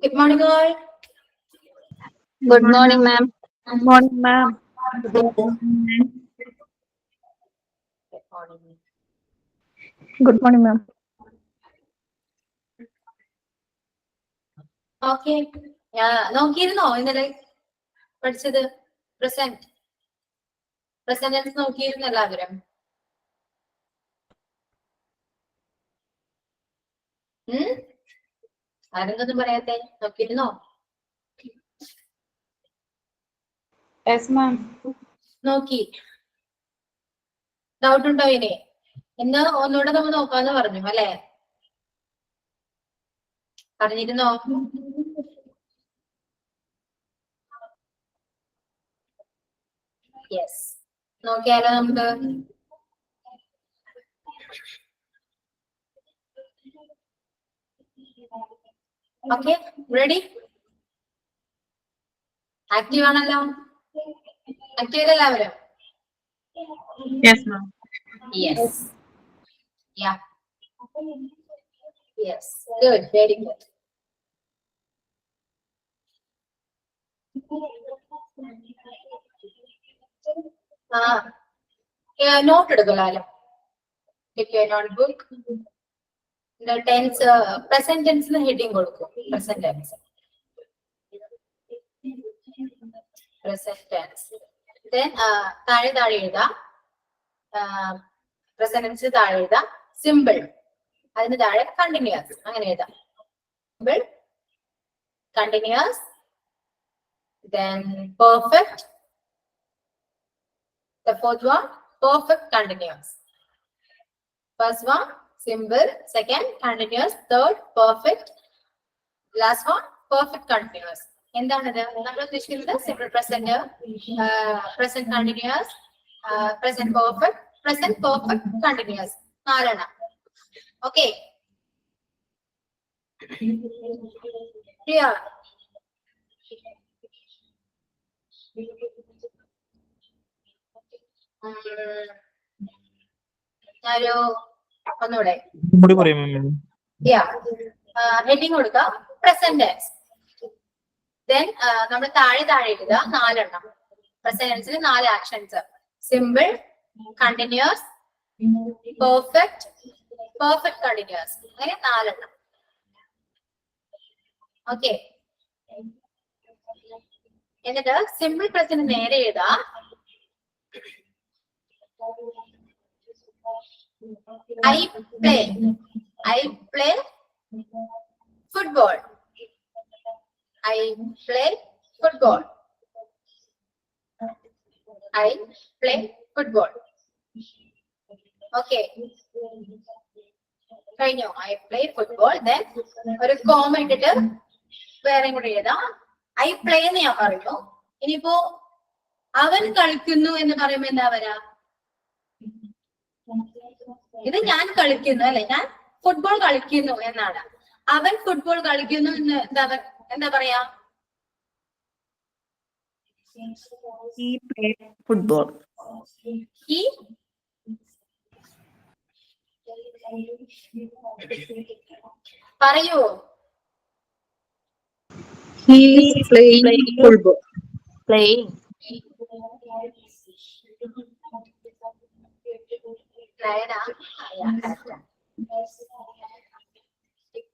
Good morning, all. Good morning, ma'am. Good morning, ma'am. Good morning. Good morning, ma'am. Okay. നോക്കിയിരുന്നോ ഇന്നലെ പഠിച്ചത്? Present tense നോക്കിയിരുന്നു എല്ലാവരും? ആരെങ്കിലും പറയാത്തെ? നോക്കിയിരുന്നോ? Yes, ma'am. നോക്കി. Doubt ഉണ്ടോ ഇനി? ഇന്ന് ഒന്നുകൂടെ നമ്മൾ നോക്കാന്ന് പറഞ്ഞു അല്ലെ? പറഞ്ഞിരുന്നോ? യെസ്. നോക്കിയാലോ നമുക്ക്? Okay, ready? ആക്റ്റീവ് ആണല്ലോ? ആക്റ്റീവ് എല്ലാവരും? Yes, ma'am. Yes. Yeah. Yes. Good. Very good. Note എടുക്കലാലോ? Take your notebook. The tense, present tense heading കൊടുക്കും. Present tense. Present tense. Then താഴെ എഴുതാം. Present tense താഴെ എഴുതാം. Simple. അതിന് താഴെ continuous. അങ്ങനെ എഴുതാം. Simple, continuous, then perfect. The fourth one, perfect continuous. First one, simple. Second, continuous. Third, perfect. Last one, perfect continuous. എന്താണത്? നമ്മൾ ഉദ്ദേശിക്കുന്നത് simple present, present continuous, present perfect continuous. നാലെണ്ണം. Okay, clear? ഞാനോ ഒന്നുകൂടെ ഹെഡിങ് കൊടുക്കാം. Present tense. Then നമ്മൾ താഴെ എഴുതുക നാലെണ്ണം. പ്രസന്റ് ടെൻസിൽ 4 actions: simple, continuous, perfect continuous. അങ്ങനെ 4 എണ്ണം. ഓക്കെ, എന്നിട്ട് സിമ്പിൾ പ്രസന്റ് നേരെ എഴുതാം. I play football. I play football. I play football. Okay. കഴിഞ്ഞോ? I play football. Then ഒരു കോമ ഇട്ടിട്ട് വേറെ കൂടെ എഴുതാം. I play എന്ന് ഞാൻ പറഞ്ഞു. ഇനിയിപ്പോ അവൻ കളിക്കുന്നു എന്ന് പറയുമ്പോ എന്താ വരാ? ഇത് ഞാൻ കളിക്കുന്നു അല്ലെ? ഞാൻ ഫുട്ബോൾ കളിക്കുന്നു എന്നാണ്. അവൻ ഫുട്ബോൾ കളിക്കുന്നു എന്ന് എന്താ പറയാ? He played football. He പറയൂ. He is playing football. Playing.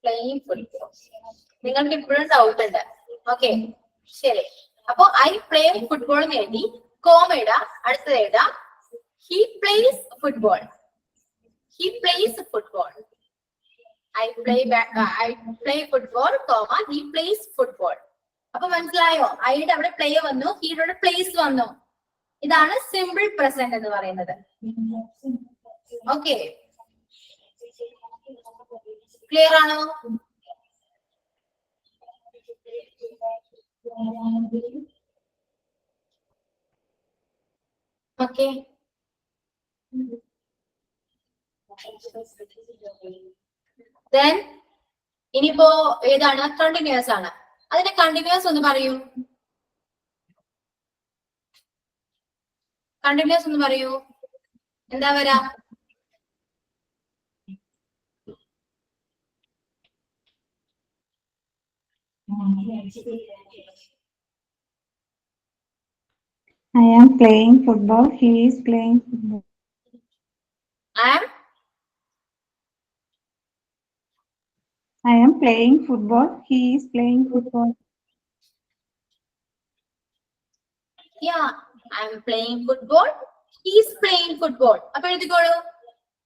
Playing football. നിങ്ങൾക്ക് ഇപ്പോഴും ഡൗട്ട് ഉണ്ട്. ഓക്കെ, ശരി. അപ്പൊ ഐ പ്ലേ ഫുട്ബോൾ എന്ന് എഴുതി കോമ ഇടാം. അടുത്തത് എഴുതാം he place football. He place football. I play football comma he place football. അപ്പൊ മനസ്സിലായോ? ഐയുടെ അവിടെ പ്ലേ വന്നു, ഹീയുടെ അവിടെ പ്ലേസ് വന്നു. ഇതാണ് സിമ്പിൾ പ്രസന്റ് എന്ന് പറയുന്നത്. ഓക്കെ, ക്ലിയർ ആണോ? ഓക്കെ, ദെൻ ഇനിയിപ്പോ ഏതാണ്? കണ്ടിന്യൂസ് ആണ്. അതിന്റെ കണ്ടിന്യൂസ് ഒന്ന് പറയൂ. കണ്ടിന്യൂസ് ഒന്ന് പറയൂ. എന്താ വരാ? I am playing football. He is playing football. I am playing football. He is playing football. Yeah, I am playing football. He's playing football. അപ്പൊ എഴുതിക്കോളൂ.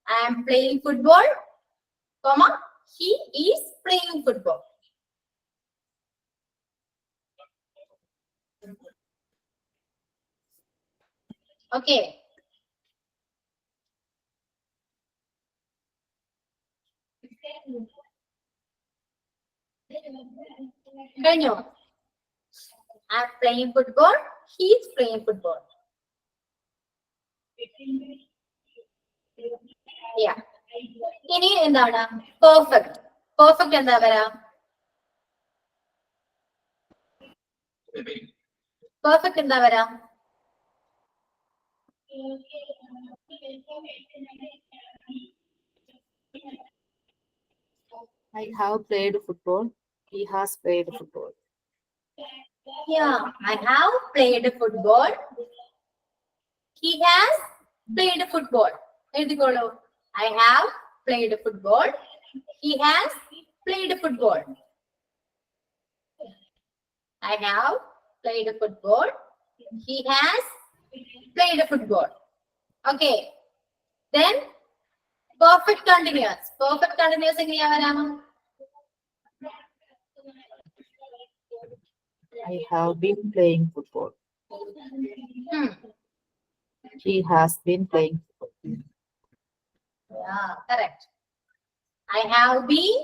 I am playing football, comma, he is playing football. Okay. കഴിഞ്ഞോ? I am playing football. He is playing football. Yeah. ഇനി എന്താണ് perfect? Perfect എന്താ വരാ? Perfect എന്താ വരാ? I have played football. He has played football. Yeah, I have played football. He has played football. എഴുതിക്കോളൂ. I have played football. He has played football. I have played football. He has played football. Okay. Then perfect continuous. Perfect continuous എങ്ങനെയാ വരാം? I have been playing football. He has been playing football. Yeah, correct. I have been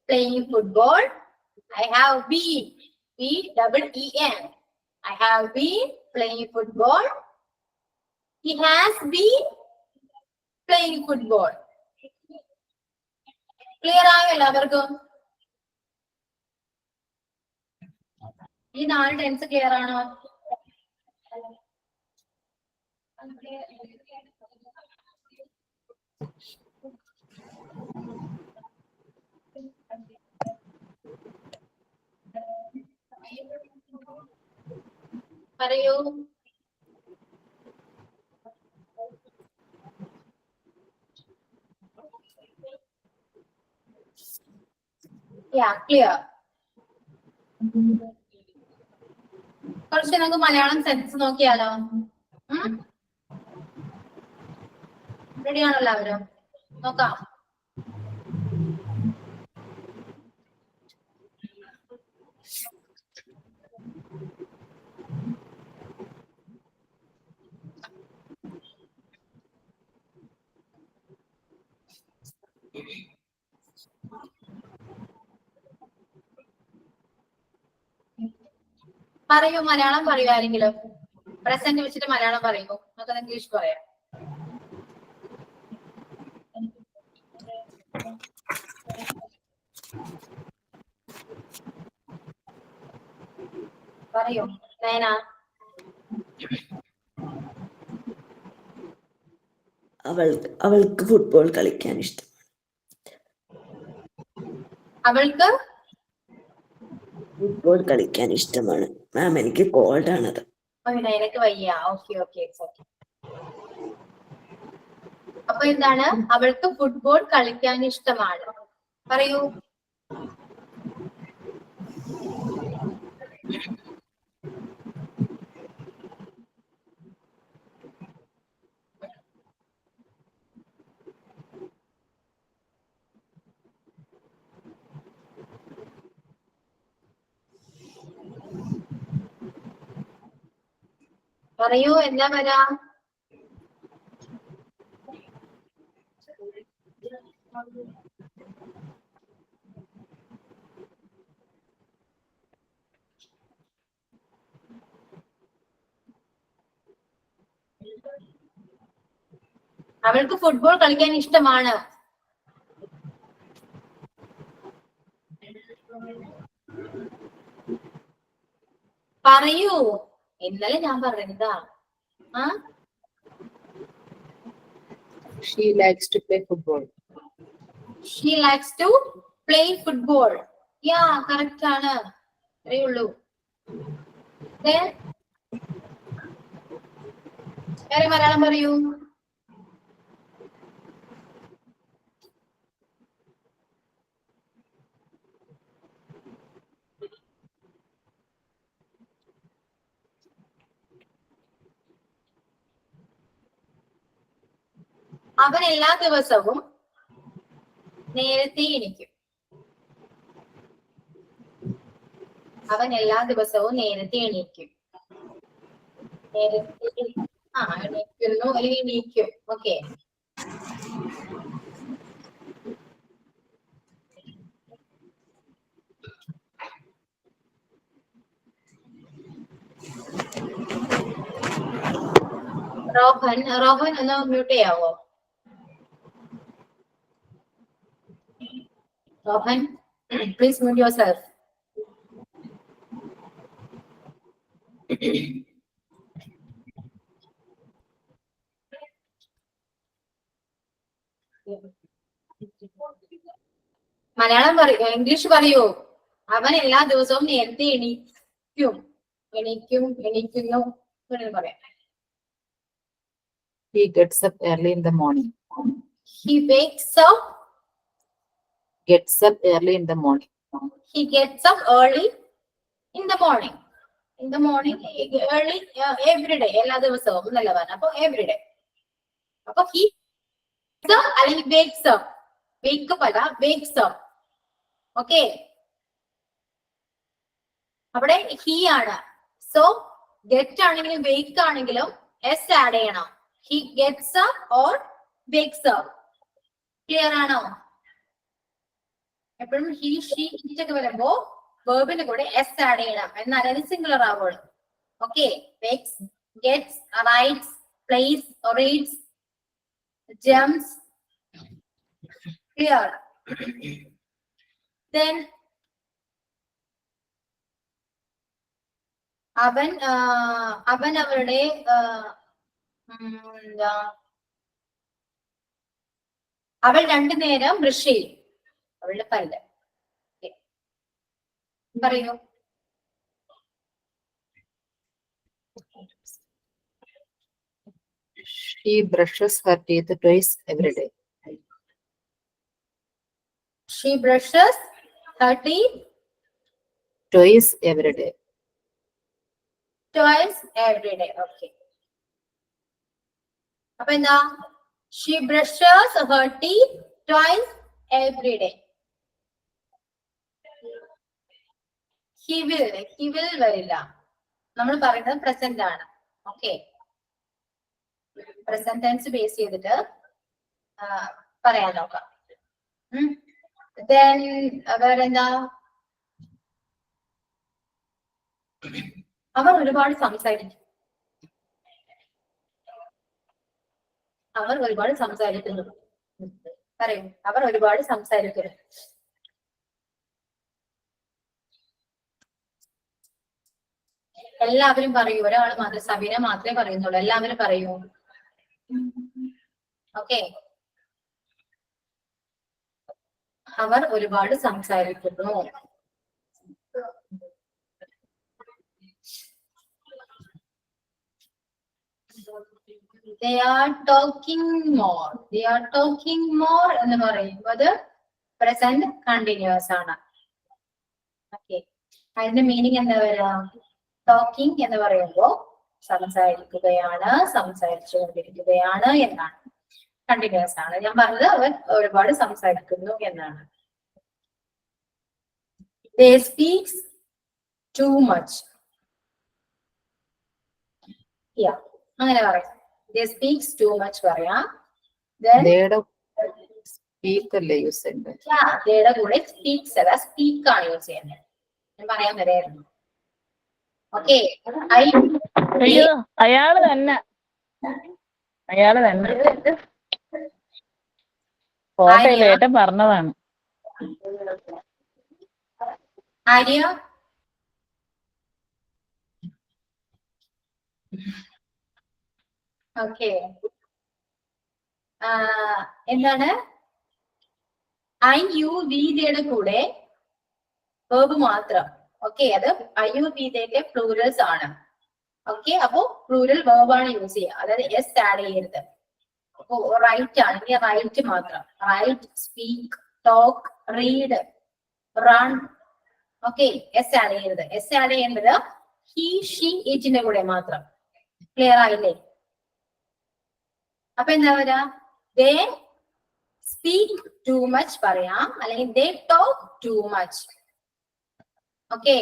playing football. I have been. B-double-E-N. I have been playing football. He has been playing football. Clear ആയോ എല്ലാവർക്കും? ഈ 4 tense clear ആണോ? പറയൂ. Yeah, clear. കുറച്ച് നമുക്ക് Malayalam sense നോക്കിയാലോ? റെഡിയാണോ എല്ലാവരും? നോക്കാം. പറയൂ, മലയാളം പറയൂ ആരെങ്കിലും. പ്രസന്റ് വെച്ചിട്ട് മലയാളം പറയൂ. നമുക്ക് ഇംഗ്ലീഷ് പറയാം. പറയൂ നയന. അവൾക്ക് ഫുട്ബോൾ കളിക്കാൻ ഇഷ്ടം. അവൾക്ക് ഫുട്ബോൾ കളിക്കാൻ ഇഷ്ടമാണ്. മാം, എനിക്ക് കോൾഡ് ആണത്. എനിക്ക് വയ്യ. Okay okay. അപ്പൊ എന്താണ്? അവൾക്ക് ഫുട്ബോൾ കളിക്കാൻ ഇഷ്ടമാണ്. പറയൂ. പറയൂ, എന്താ വരാ? അവൾക്ക് ഫുട്ബോൾ കളിക്കാൻ ഇഷ്ടമാണ്. പറയൂ. ഇന്നലെ ഞാൻ പറഞ്ഞതാ. She likes to play football. She likes to play football. Yeah, correct ആണ്. ഇത്രയേ ഉള്ളൂ. Then വേറെ മലയാളം പറയൂ. അവൻ എല്ലാ ദിവസവും നേരത്തെ എണീക്കും. അവൻ എല്ലാ ദിവസവും നേരത്തെ എണീക്കും. നേരത്തെ എണീക്കുന്നു അല്ലെങ്കിൽ എണീക്കും. ഓക്കെ. റോഹൻ ഒന്ന് മ്യൂട്ട് ചെയ്യാവോ? Rohan, please mute yourself. Malayalam പറയൂ, ഇംഗ്ലീഷ് പറയൂ. അവൻ എല്ലാ ദിവസവും നേരത്തെ എണീക്കുന്നു പറയാം. He gets up early in the morning. He wakes up. Gets up early in the morning. He gets up early in the morning. In the morning, early, every day. എല്ലാ ദിവസവും എന്നല്ല പറഞ്ഞ. അപ്പൊ every day. അപ്പൊ he അല്ലെങ്കിൽ wakes up. Wake up അല്ല, wakes up. Okay. അവിടെ he ആണ്. സോ get ആണെങ്കിലും wake ആണെങ്കിലും s ആഡ് ചെയ്യണം. He gets up or wakes up. Clear ആണോ? എപ്പോഴും he, she, it ഒക്കെ വരുമ്പോ വെർബിന്റെ കൂടെ s ആഡ് ചെയ്യണം. എന്നാലേ അത് സിംഗുലർ ആവുള്ളൂ. Okay. wakes, gets, writes, plays, reads, jumps. Clear? Then അവൻ അവരുടെ അവൾ രണ്ടു നേരം ബ്രഷ് ചെയ്യും. അവളുടെ പല്ല്. പറയൂ. She brushes her teeth twice every day. She brushes her teeth Twice every day. twice every day. Okay. അപ്പൊ എന്താ? She brushes her teeth twice every day. He will വരില്ല. നമ്മൾ പറയുന്നത് പ്രസന്റ് ആണ്. ഓക്കെ. പ്രസന്റ് ടെൻസ് ബേസ് ചെയ്തിട്ട് പറയാൻ നോക്കാം. Then വേറെന്താ? അവർ ഒരുപാട് സംസാരിക്കും. അവർ ഒരുപാട് സംസാരിക്കുന്നു. പറയൂ. അവർ ഒരുപാട് സംസാരിക്കുന്നു. എല്ലാവരും പറയൂ. ഒരാൾ മാത്രം, സബീന മാത്രമേ പറയുന്നുള്ളൂ. എല്ലാവരും പറയൂ. ഓക്കെ. അവർ ഒരുപാട് സംസാരിക്കുന്നു. They are talking more. They are talking more എന്ന് പറയുന്നത് പ്രസന്റ് കണ്ടിന്യൂസ് ആണ്. ഓക്കെ. അതിന്റെ മീനിങ് എന്താ വരാ? ടോക്കിംഗ് എന്ന് പറയുമ്പോ സംസാരിക്കുകയാണ്, സംസാരിച്ചുകൊണ്ടിരിക്കുകയാണ് എന്നാണ്. കണ്ടിന്യൂസ് ആണ്. ഞാൻ പറഞ്ഞത് അവർ ഒരുപാട് സംസാരിക്കുന്നു എന്നാണ്. They speak too much. Yeah, അങ്ങനെ പറയാം. They speaks too much പറയാം. Then speak അല്ലേ യൂസ് ചെയ്യുന്നത്? യുടെ കൂടെ സ്പീക്സ് അല്ല, സ്പീക്ക് ആണ് യൂസ് ചെയ്യുന്നത്. ഞാൻ പറയാൻ വരായിരുന്നു. ഓക്കെ. അയ്യോ, അയാള് തന്നെ ഫോട്ടോയിലേറ്റം പറഞ്ഞതാണ്. ആര്യ ഓക്കെ. എന്താണ്? ഐ യു വി യുടെ കൂടെ വേർബ് മാത്രം. ഓക്കെ, അത് അയുർവേദയിലെ പ്ലൂറൽസ് ആണ്. ഓക്കെ, അപ്പോ പ്ലൂറൽ വേർബാണ് യൂസ് ചെയ്യുക, അതായത് എസ് ആഡ് ചെയ്യരുത്. അപ്പോ റൈറ്റ് ആണെങ്കിൽ റൈറ്റ് മാത്രം, write, speak, talk, read, run. Okay, S add ചെയ്യരുത്. എസ് ആഡ് ചെയ്യേണ്ടത് ഹി, ഷീ, ഇറ്റിന്റെ കൂടെ മാത്രം. ക്ലിയർ ആയില്ലേ? അപ്പൊ എന്താ പറയാ, ദേ സ്പീക്ക് ടു മച്ച് പറയാം, അല്ലെങ്കിൽ ദേ ടോക്ക് ടു മച്ച്. ഓക്കെ,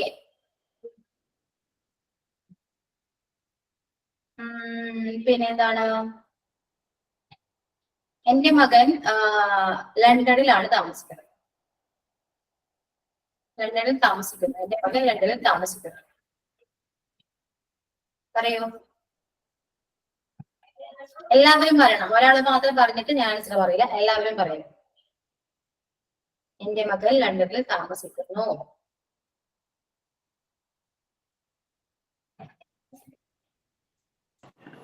പിന്നെ എന്താണ്, എന്റെ മകൻ ലണ്ടനിലാണ് താമസിക്കുന്നത്. ലണ്ടനിൽ താമസിക്കുന്നു, എന്റെ മകൻ ലണ്ടനിൽ താമസിക്കുന്നു. പറയൂ, എല്ലാവരും പറയണം. ഒരാൾ മാത്രം പറഞ്ഞിട്ട് ഞാൻ ആൻസർ പറയില്ല, എല്ലാവരും പറയും. എന്റെ മകൻ ലണ്ടനിൽ താമസിക്കുന്നു.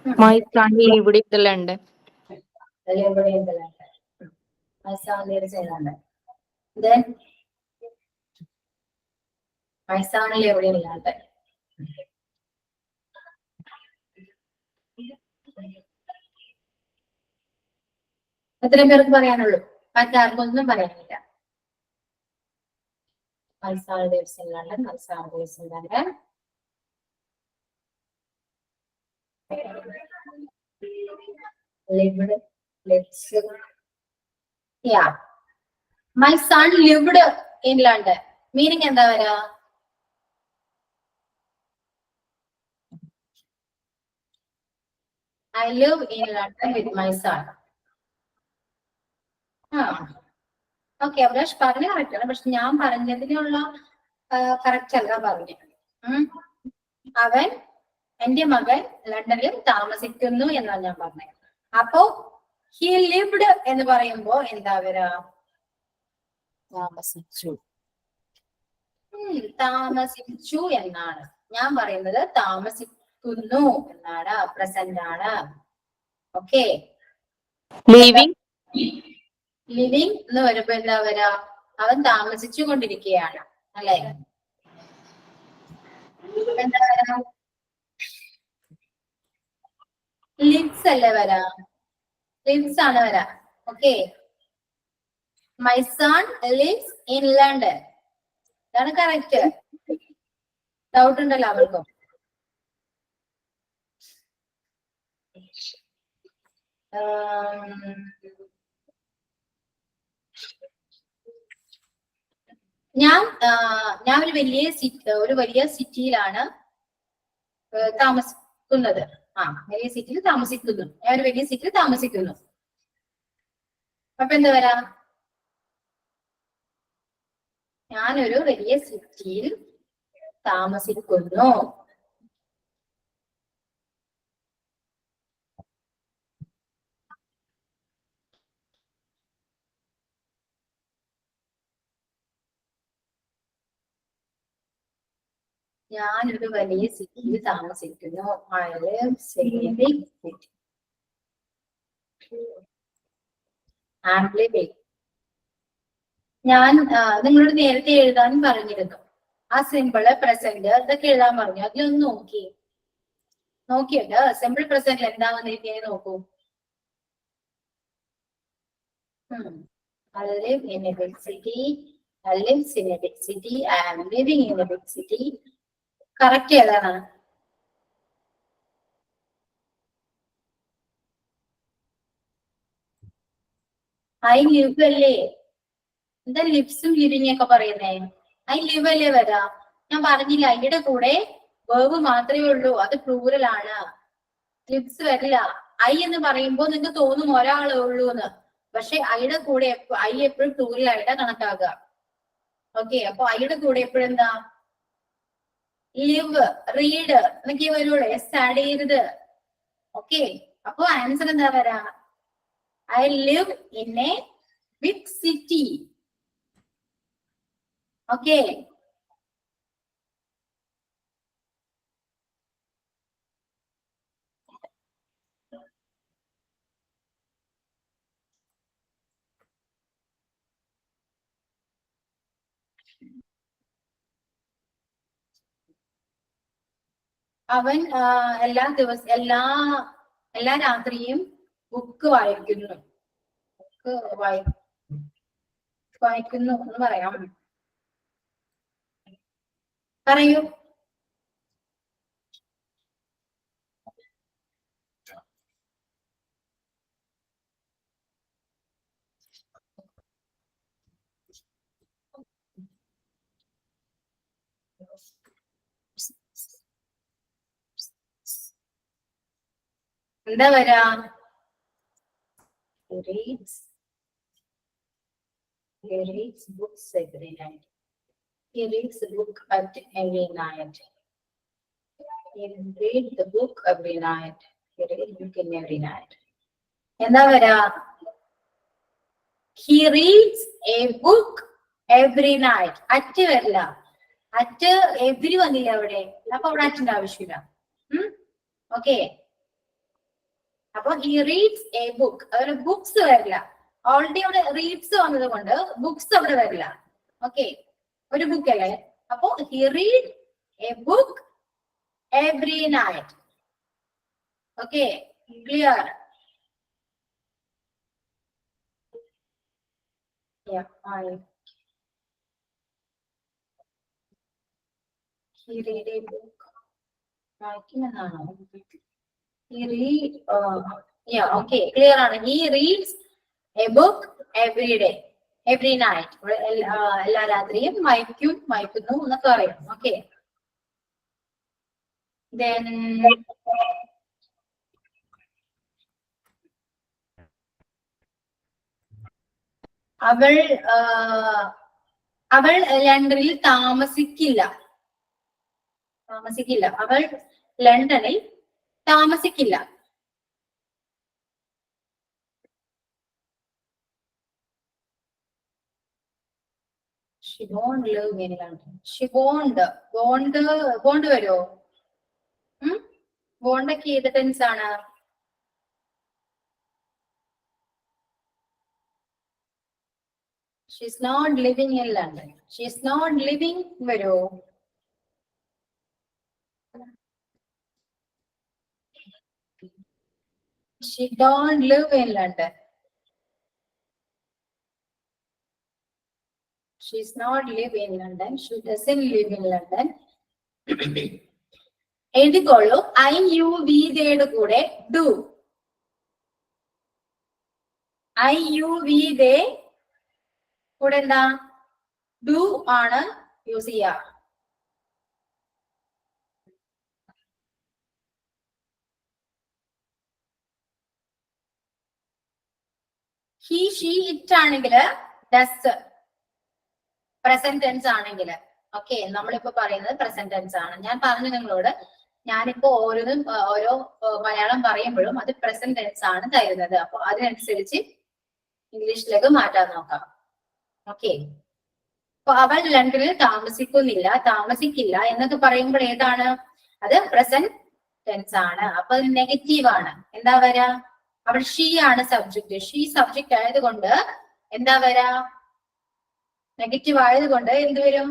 My son lived in London. Then my son lived in London. എത്രയും പേർക്ക് പറയാനുള്ളൂ? മറ്റാർക്കൊന്നും പറയാനില്ല. My son lives in London. My son lives in London. Lived, lives. Yeah. My son lived in London. Meaning എന്താ വരാ? I live in London with my son. Okay, Abhilash പറഞ്ഞ correct ആണ്, പക്ഷെ ഞാൻ പറഞ്ഞതിനുള്ള കറക്റ്റ് അല്ല പറഞ്ഞത്. അവൻ, എന്റെ മകൻ ലണ്ടനിൽ താമസിക്കുന്നു എന്നാണ് ഞാൻ പറഞ്ഞത്. അപ്പോ ഹി ലിവ്ഡ് എന്ന് പറയുമ്പോ എന്താ വരാ? താമസിച്ചു. താമസിച്ചു എന്നാണ്. ഞാൻ പറയുന്നത് താമസിക്കുന്നു എന്നാണ്, പ്രസന്റ് ആണ്. Okay, Living. ലിവിങ് എന്ന് വരുമ്പോ എന്താ വരാ? അവൻ താമസിച്ചു കൊണ്ടിരിക്കുകയാണ്, അല്ലെ? എന്താ വരാ? ലിവ്സ് അല്ലേ വരാ? ലിവ്സ് ആണ് വരാ. Okay, my son lives in London. ഇതാണ് കറക്റ്റ്. ഡൗട്ട് ഉണ്ടല്ലോ അവർക്കും? ഞാൻ ഒരു വലിയ സിറ്റിയിലാണ് താമസിക്കുന്നത്. വലിയ സിറ്റിയിൽ താമസിക്കുന്നു. ഞാൻ ഒരു വലിയ സിറ്റിയിൽ താമസിക്കുന്നു. അപ്പൊ എന്താ വരാ? ഞാനൊരു വലിയ സിറ്റിയിൽ താമസിക്കുന്നു. ഞാനൊരു വലിയ സിറ്റിയിൽ താമസിക്കുന്നു. I live in a big city. I'm living. ഞാൻ നിങ്ങളോട് നേരത്തെ എഴുതാൻ പറഞ്ഞിരുന്നു. ആ സിമ്പിള്, പ്രസന്റ് ഇതൊക്കെ എഴുതാൻ പറഞ്ഞു. അതിലൊന്ന് നോക്കിയിട്ട് സിമ്പിൾ പ്രസന്റിൽ എന്താ വന്നിരിക്കുന്നത് നോക്കൂ. I live in a big city. I lives in a big city. I am living in a big city. Correct ഏതാണ്? ഐ ലിവ് അല്ലേ? എന്താ ലിവ്സും ലിവിങ് ഒക്കെ പറയുന്നേ? ഐ ലിവ് അല്ലേ വരാ? ഞാൻ പറഞ്ഞില്ല, ഐയുടെ കൂടെ വേർബ് മാത്രമേ ഉള്ളൂ, അത് പ്ലൂറൽ ആണ്. ലിവ്സ് വരില്ല. ഐ എന്ന് പറയുമ്പോ നിങ്ങൾക്ക് തോന്നും ഒരാളേ ഉള്ളൂ എന്ന്, പക്ഷെ ഐയുടെ കൂടെ ഐ എപ്പോഴും പ്ലൂറൽ ആയിട്ടാ കണക്കാക്കുക. ഓക്കെ, അപ്പൊ ഐയുടെ കൂടെ എപ്പോഴും എന്താ? ലിവ്, റീഡ് എന്നൊക്കെ വരുള്ളൂ, എസ് ആഡ് ചെയ്യരുത്. ഓക്കെ, അപ്പൊ ആൻസർ എന്താ വരാ? I live in a big city. Okay, അവൻ എല്ലാ രാത്രിയും ബുക്ക് വായിക്കുന്നു. ബുക്ക് വായിക്കുന്നു എന്ന് പറയാം. പറയൂ. എന്താ വരാ? He reads books every night. He reads the book every night. He reads the book every night. He reads book every night. എന്താ വരാ? He reads a book every night. At വരില്ല. അറ്റ് എവരി വന്നില്ല അവിടെ. അപ്പൊ അവിടെ അറ്റിന്റെ ആവശ്യമില്ല. Okay. അപ്പൊ he reads a book. അവിടെ ബുക്സ് വരില്ല. ഓൾറെഡി അവിടെ റീഡ്സ് വന്നത് കൊണ്ട് ബുക്സ് അവിടെ വരില്ല. ഓക്കെ, ഒരു ബുക്ക് അല്ലേ. അപ്പൊ he reads a book every night. Okay, clear? He read a book. വായിക്കുമെന്നാണോ? He read, okay, clear ആണ്. He reads a book every day, every night. എല്ലാ രാത്രിയും വായിക്കുന്നു എന്നൊക്കെ പറയും. ഓക്കെ, then അവൾ ലണ്ടനിൽ താമസിക്കില്ല. അവൾ ലണ്ടനിൽ താമസിക്കില്ല. She won't live in London. She won't വരുമോ? won't ഒക്കെ ഏത് ടെൻസ് ആണ്? She's not living in London. She's not living വരുമോ? She don't live in London. She's not live in London. She doesn't live in London. എഴുതിക്കോളൂ. IUV കൂടെ do. IUV കൂടെ എന്താ? do ആണ് use ചെയ്യാ. he, she, it ആണെങ്കിൽ does. Present tense ആണെങ്കിൽ okay, നമ്മളിപ്പോ പറയുന്നത് പ്രസന്റ് ടെൻസ് ആണ്. ഞാൻ പറഞ്ഞു നിങ്ങളോട്, ഞാനിപ്പോ ഓരോ മലയാളം പറയുമ്പോഴും അത് പ്രസന്റ് ടെൻസ് ആണ് തരുന്നത്. അപ്പൊ അതിനനുസരിച്ച് ഇംഗ്ലീഷിലേക്ക് മാറ്റാൻ നോക്കാം. ഓക്കെ, അപ്പൊ അവൾ ലണ്ടനിൽ താമസിക്കില്ല എന്നൊക്കെ പറയുമ്പോൾ ഏതാണ്? അത് പ്രസന്റ് ടെൻസ് ആണ്. അപ്പൊ അത് നെഗറ്റീവ് ആണ്. എന്താ വരാ? അവിടെ ഷീ ആണ് സബ്ജക്ട്. ഷീ സബ്ജക്ട് ആയതുകൊണ്ട് എന്താ വരാ? നെഗറ്റീവ് ആയതുകൊണ്ട് എന്ത് വരും?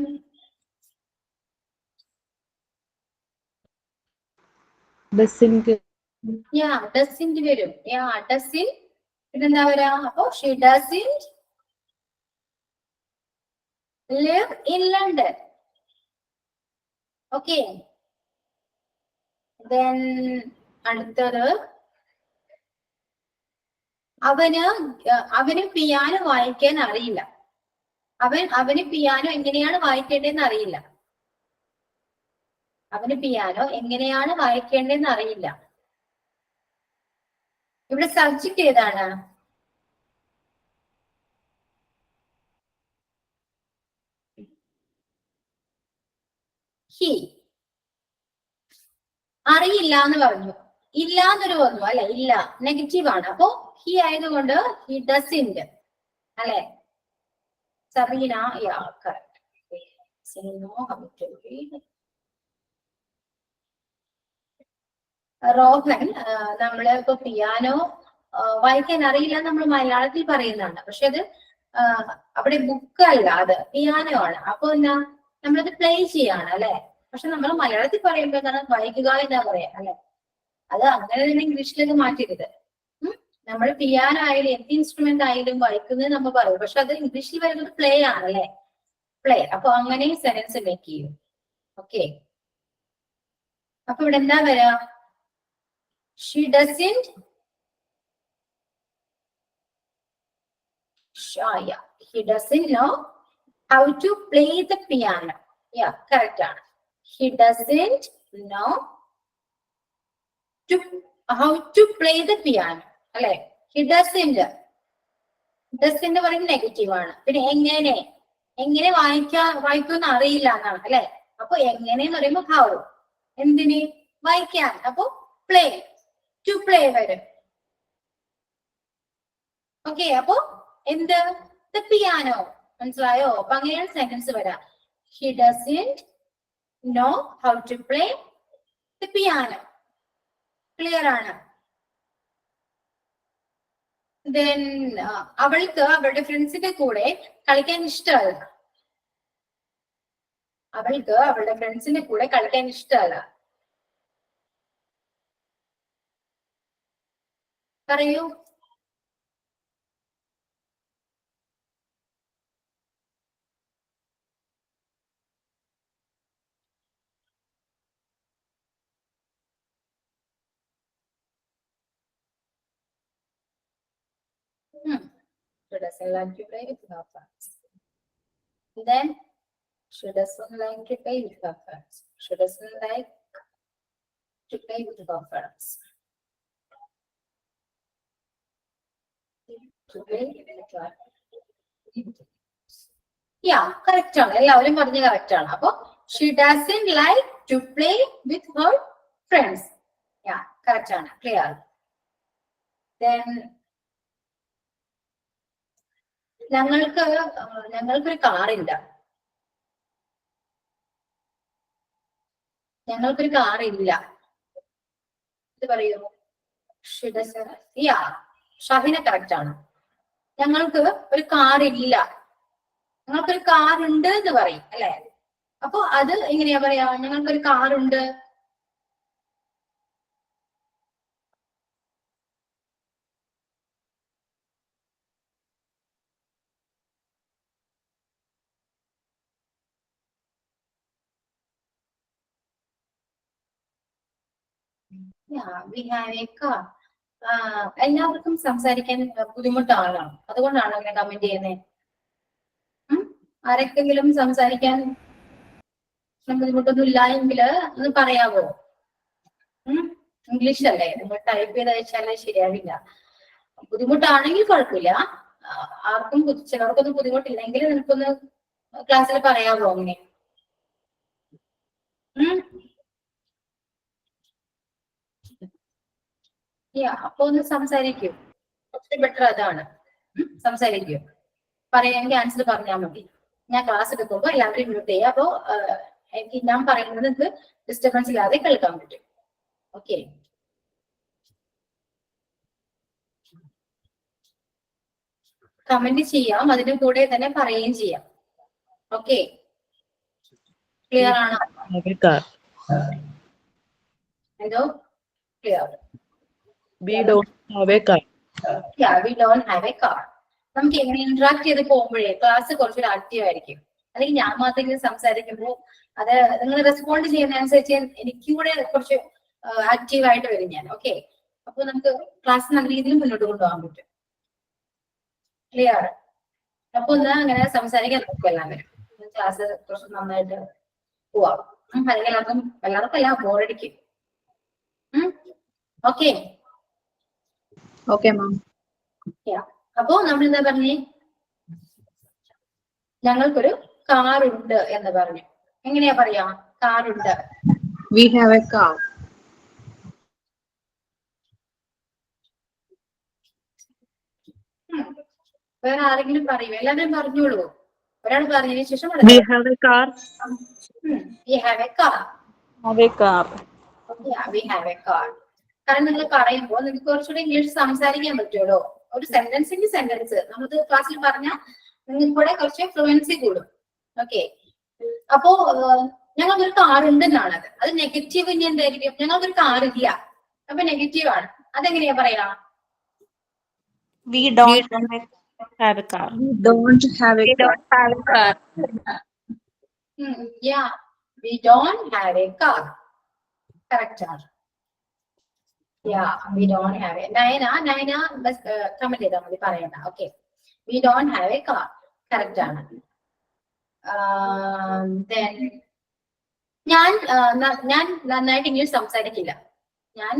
doesn't വരും. ഇതെന്താ വരാ? അപ്പൊ she doesn't live in London. Okay, then അടുത്തത്, അവന് പിയാനോ വായിക്കാൻ അറിയില്ല. അവന് പിയാനോ എങ്ങനെയാണ് വായിക്കേണ്ടതെന്ന് അറിയില്ല. ഇവിടെ സബ്ജക്ട് ഏതാണ്? ഹി. അറിയില്ല എന്ന് പറഞ്ഞു. ഇല്ല എന്നൊരു വന്നു അല്ലെ? ഇല്ല നെഗറ്റീവ് ആണ്. അപ്പോ ഹി ആയതുകൊണ്ട് ഹി ഡസിന്റ് അല്ലെ? സബീന, റോഹൻ, നമ്മള് ഇപ്പൊ പിയാനോ വായിക്കാൻ അറിയില്ല നമ്മൾ മലയാളത്തിൽ പറയുന്നതാണ്. പക്ഷെ അത് അവിടെ ബുക്ക് അല്ല, അത് പിയാനോ ആണ്. അപ്പൊ എന്നാ നമ്മളത് പ്ലേ ചെയ്യാണ് അല്ലെ? പക്ഷെ നമ്മൾ മലയാളത്തിൽ പറയുമ്പോൾ എന്താണ് വായിക്കുക എന്നാ പറയാ അല്ലെ. അത് അങ്ങനെ തന്നെ ഇംഗ്ലീഷിലേക്ക് മാറ്റരുത്. നമ്മൾ പിയാനോ ആയാലും എന്ത് ഇൻസ്ട്രുമെന്റ് ആയാലും വായിക്കുന്നത് നമ്മൾ പറയും. പക്ഷെ അത് ഇംഗ്ലീഷിൽ വരുന്നത് പ്ലേ ആണല്ലേ, പ്ലേ. അപ്പൊ അങ്ങനെ സെന്റൻസ് മേക്ക് ചെയ്യും. ഓക്കെ, അപ്പൊ ഇവിടെ എന്താ വരാ? She doesn't yeah, he doesn't know how to play the piano. Yeah, correct ആണ്. He doesn't know how to play the piano. അല്ലെ, he doesn't പറയുന്നത് നെഗറ്റീവ് ആണ്. പിന്നെ എങ്ങനെ വായിക്കുമെന്ന് അറിയില്ല എന്നാണ് അല്ലെ. അപ്പൊ എങ്ങനെയെന്ന് പറയുമ്പോ ഹൗ, എന്തിന് വായിക്കാൻ. അപ്പൊ പ്ലേ, ടു പ്ലേ വരും. ഓക്കെ, അപ്പൊ എന്ത് ദ പിയാനോ, മനസ്സിലായോ? അപ്പൊ അങ്ങനെയാണ് സെന്റൻസ് വരാം. He doesn't know how to play the piano. Clear ആണ്? ദെൻ അവൾക്ക് അവളുടെ ഫ്രണ്ട്സിന്റെ കൂടെ കളിക്കാൻ ഇഷ്ടമല്ല. അവൾക്ക് അവളുടെ ഫ്രണ്ട്സിന്റെ കൂടെ കളിക്കാൻ ഇഷ്ടമല്ല. പറയൂ. She doesn't like to play with her friends. Then she doesn't like to play with her friends. She doesn't like to play with her friends. To play with her. Yeah, correct ആണ്. എല്ലാവരും പറഞ്ഞ correct ആണ്. അപ്പൊ she doesn't like to play with her friends. Yeah, correct ആണ്. Clear. Then ഞങ്ങൾക്കൊരു കാറില്ല. ഇത് പറയൂ. Shahina correct ആണ്. ഞങ്ങൾക്ക് ഒരു കാറില്ല. ഞങ്ങൾക്കൊരു കാറുണ്ട് എന്ന് പറയും അല്ലെ. അപ്പൊ അത് എങ്ങനെയാ പറയാ? ഞങ്ങൾക്കൊരു കാറുണ്ട്. We have a car. എല്ലാവർക്കും സംസാരിക്കാൻ ബുദ്ധിമുട്ടാണ്, അതുകൊണ്ടാണ് അങ്ങനെ കമന്റ് ചെയ്യുന്നത്. ആരെങ്കിലും സംസാരിക്കാൻ ബുദ്ധിമുട്ടൊന്നും ഇല്ല എങ്കിൽ ഒന്ന് പറയാവോ? ഇംഗ്ലീഷ് അല്ലേ, നിങ്ങൾ ടൈപ്പ് ചെയ്ത് അയച്ചാലേ ശരിയാവില്ല. ബുദ്ധിമുട്ടാണെങ്കിൽ കുഴപ്പമില്ല. ആർക്കും ചിലർക്കൊന്നും ബുദ്ധിമുട്ടില്ലെങ്കിൽ നിനക്കൊന്ന് ക്ലാസ്സിൽ പറയാവോ അങ്ങനെ? അപ്പൊ ഒന്ന് സംസാരിക്കൂ. കുറച്ച് ബെറ്റർ അതാണ്. സംസാരിക്കൂ. പറയാമെങ്കിൽ ആൻസർ പറഞ്ഞാൽ മതി. ഞാൻ ക്ലാസ് എടുക്കുമ്പോ എല്ലാവരും മ്യൂട്ട് ചെയ്യാം. അപ്പോ എനിക്ക് ഞാൻ പറയുന്നത് നിങ്ങൾക്ക് ഡിസ്റ്റർബൻസ് ഇല്ലാതെ കേൾക്കാൻ പറ്റും. ഓക്കെ, കമന്റ് ചെയ്യാം, അതിന്റെ കൂടെ തന്നെ പറയുകയും ചെയ്യാം. ഓക്കെ, ക്ലിയർ ആണോ? എന്തോ clear? We don't have a car. Yeah, we don't have a car. നമുക്ക് എങ്ങനെ ഇന്ററാക്ട് ചെയ്ത് പോകുമ്പോഴേ ക്ലാസ് കുറച്ചുകൂടി ആക്റ്റീവ് ആയിരിക്കും. അല്ലെങ്കിൽ ഞാൻ മാത്രം സംസാരിക്കുമ്പോൾ അത് നിങ്ങൾ റെസ്പോണ്ട് ചെയ്യുന്നതനുസരിച്ച് എനിക്കും കൂടെ കുറച്ച് ആക്റ്റീവ് ആയിട്ട് വരും ഞാൻ. ഓക്കെ, അപ്പൊ നമുക്ക് ക്ലാസ് നല്ല രീതിയിൽ മുന്നോട്ട് കൊണ്ടുപോകാൻ പറ്റും. ക്ലിയർ? അപ്പൊ ഒന്ന് അങ്ങനെ സംസാരിക്കാൻ നോക്കും എല്ലാവരും. ക്ലാസ് കുറച്ച് നന്നായിട്ട് പോവാം. അല്ലെങ്കിൽ എല്ലാവർക്കും എല്ലാം ബോറടിക്കും. Okay Okay, ma'am. അപ്പോ നമ്മൾ എന്താ പറഞ്ഞേ? ഞങ്ങൾക്കൊരു കാറുണ്ട് എന്ന് പറഞ്ഞു. എങ്ങനെയാ പറയാ? കാറുണ്ട്. We have a car. വേറെ ആരെങ്കിലും പറയൂ? എല്ലാവരും പറഞ്ഞോളൂ. ഒരാൾ പറഞ്ഞതിന് ശേഷം We have a car. We have a car. Have a car. Yeah, we have a car. കാരണം നിങ്ങൾ പറയുമ്പോൾ നിങ്ങൾക്ക് കുറച്ചുകൂടി ഇംഗ്ലീഷ് സംസാരിക്കാൻ പറ്റുമല്ലോ. ഒരു സെന്റൻസിന്റെ സെന്റൻസ് നമുക്ക് ക്ലാസ്സിൽ പറഞ്ഞാൽ നിങ്ങൾക്ക് കൂടെ കുറച്ച് ഫ്ലുവൻസി കൂടും. ഓക്കെ, അപ്പോ ഞങ്ങൾക്കൊരു കാർ ഉണ്ടെന്നാണ് അത് നെഗറ്റീവ് ഇനി എന്തായിരിക്കും? ഞങ്ങൾക്കൊരു കാർ ഇല്ല, അപ്പൊ നെഗറ്റീവ് ആണ്. അതെങ്ങനെയാ പറയാ? We don't have a car. We don't have a car. have a car. Yeah, we don't have a car. Correct ആണ്. Yeah, we don't have a. Nayana comment ചെയ്താൽ മതി, പറയണ്ട. Okay, we don't have a car. Correct ആണ്. Then ഞാൻ നന്നായിട്ട് English സംസാരിക്കില്ല. ഞാൻ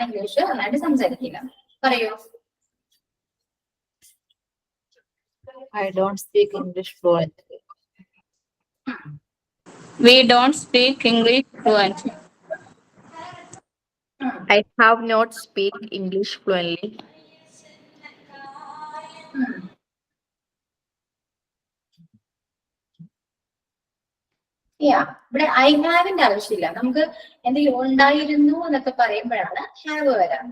English നന്നായിട്ട് സംസാരിക്കില്ല. പറയൂ. I don't speak English fluently. We don't speak English fluently. I have not speak English fluently. ഇവിടെ ഐ ഹാവിന്റെ ആവശ്യമില്ല. നമുക്ക് എന്തെങ്കിലും ഉണ്ടായിരുന്നു എന്നൊക്കെ പറയുമ്പോഴാണ് ഹാവ് വരാം.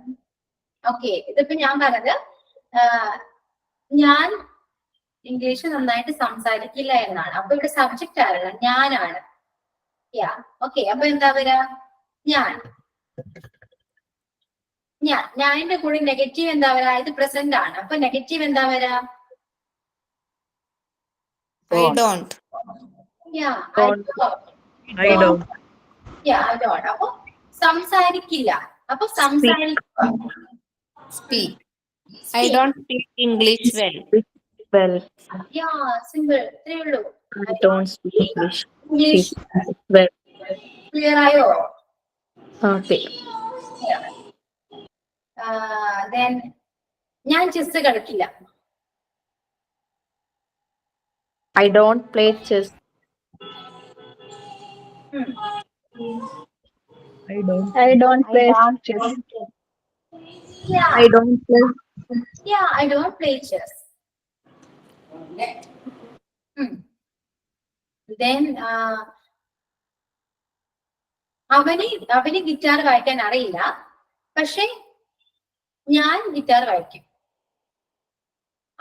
ഓക്കെ, ഇതിപ്പോ ഞാൻ പറഞ്ഞത് ഞാൻ ഇംഗ്ലീഷ് നന്നായിട്ട് സംസാരിക്കില്ല എന്നാണ്. അപ്പൊ ഇവിടെ സബ്ജക്റ്റ് ആരാണ്? ഞാനാണ്. ഓക്കെ, അപ്പൊ എന്താ വരാ? ഞാനിന്റെ കൂടെ നെഗറ്റീവ് എന്താ വരാ? ഇത് പ്രസന്റ് ആണ്, അപ്പൊ നെഗറ്റീവ് എന്താ വരാ? I don't. I don't. അപ്പൊ സംസാരിക്കില്ല. അപ്പൊ Speak. I don't speak English well. Well, simple, ഇത്രയേ ഉള്ളൂ. I don't speak English English well. Clear ആയോ? Okay. Then ഞാൻ ചെസ് കളിക്കില്ല. I don't play chess. I don't play chess. I don't play. I don't play chess. Then അവന് guitar വായിക്കാൻ അറിയില്ല, പക്ഷെ ഞാൻ ഗിറ്റാർ വായിക്കും.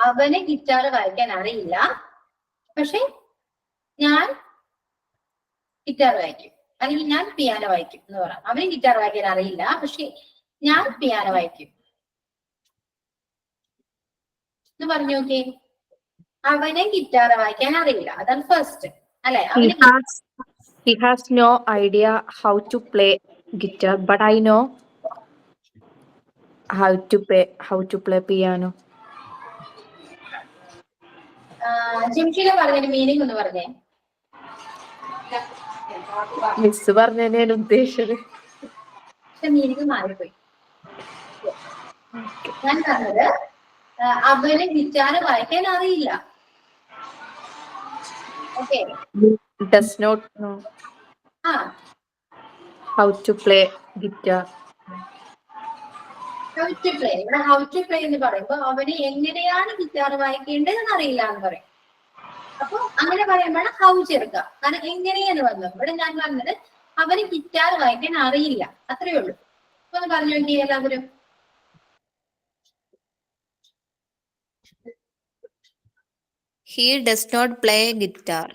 അവന് ഗിറ്റാർ വായിക്കാൻ അറിയില്ല, പക്ഷെ ഞാൻ ഗിറ്റാർ വായിക്കും. അല്ലെങ്കിൽ ഞാൻ പിയാനോ വായിക്കും എന്ന് പറയാം. അവന് ഗിറ്റാർ വായിക്കാൻ അറിയില്ല, പക്ഷെ ഞാൻ പിയാനോ വായിക്കും എന്ന് പറഞ്ഞു. നോക്കി, അവന് ഗിറ്റാർ വായിക്കാൻ അറിയില്ല, അതാണ് ഫസ്റ്റ് അല്ലെ? He has no idea how to play guitar, but I know how to play piano. ജിംഷിയുടെ പറഞ്ഞതിന്റെ മീനിങ് ഒന്ന് പറഞ്ഞേ. മിസ് പറഞ്ഞതിനാണ് ഉദ്ദേശിച്ചത്. പക്ഷെ മീനിങ് മാറിപ്പോയി. ഞാൻ പറഞ്ഞത് അവന് ഗിറ്റാർ വായിക്കാൻ അറിയില്ല. Okay, Does not know how to play guitar. How to play. ഇവിടെ ഹൗ ടു പ്ലേ എന്ന് പറയുമ്പോ അവന് എങ്ങനെയാണ് ഗിറ്റാർ വായിക്കേണ്ടതെന്ന് അറിയില്ല എന്ന് പറയും. അപ്പൊ അങ്ങനെ പറയുമ്പോഴാണ് ഹൗ ചേർക്കുക. കാരണം എങ്ങനെയെന്ന് വന്നു. ഇവിടെ ഞാൻ പറഞ്ഞത് അവന് ഗിറ്റാർ വായിക്കാൻ അറിയില്ല, അത്രയേ ഉള്ളൂ. അപ്പൊ ഒന്ന് പറഞ്ഞു നോക്കി എല്ലാവരും. He does not play guitar.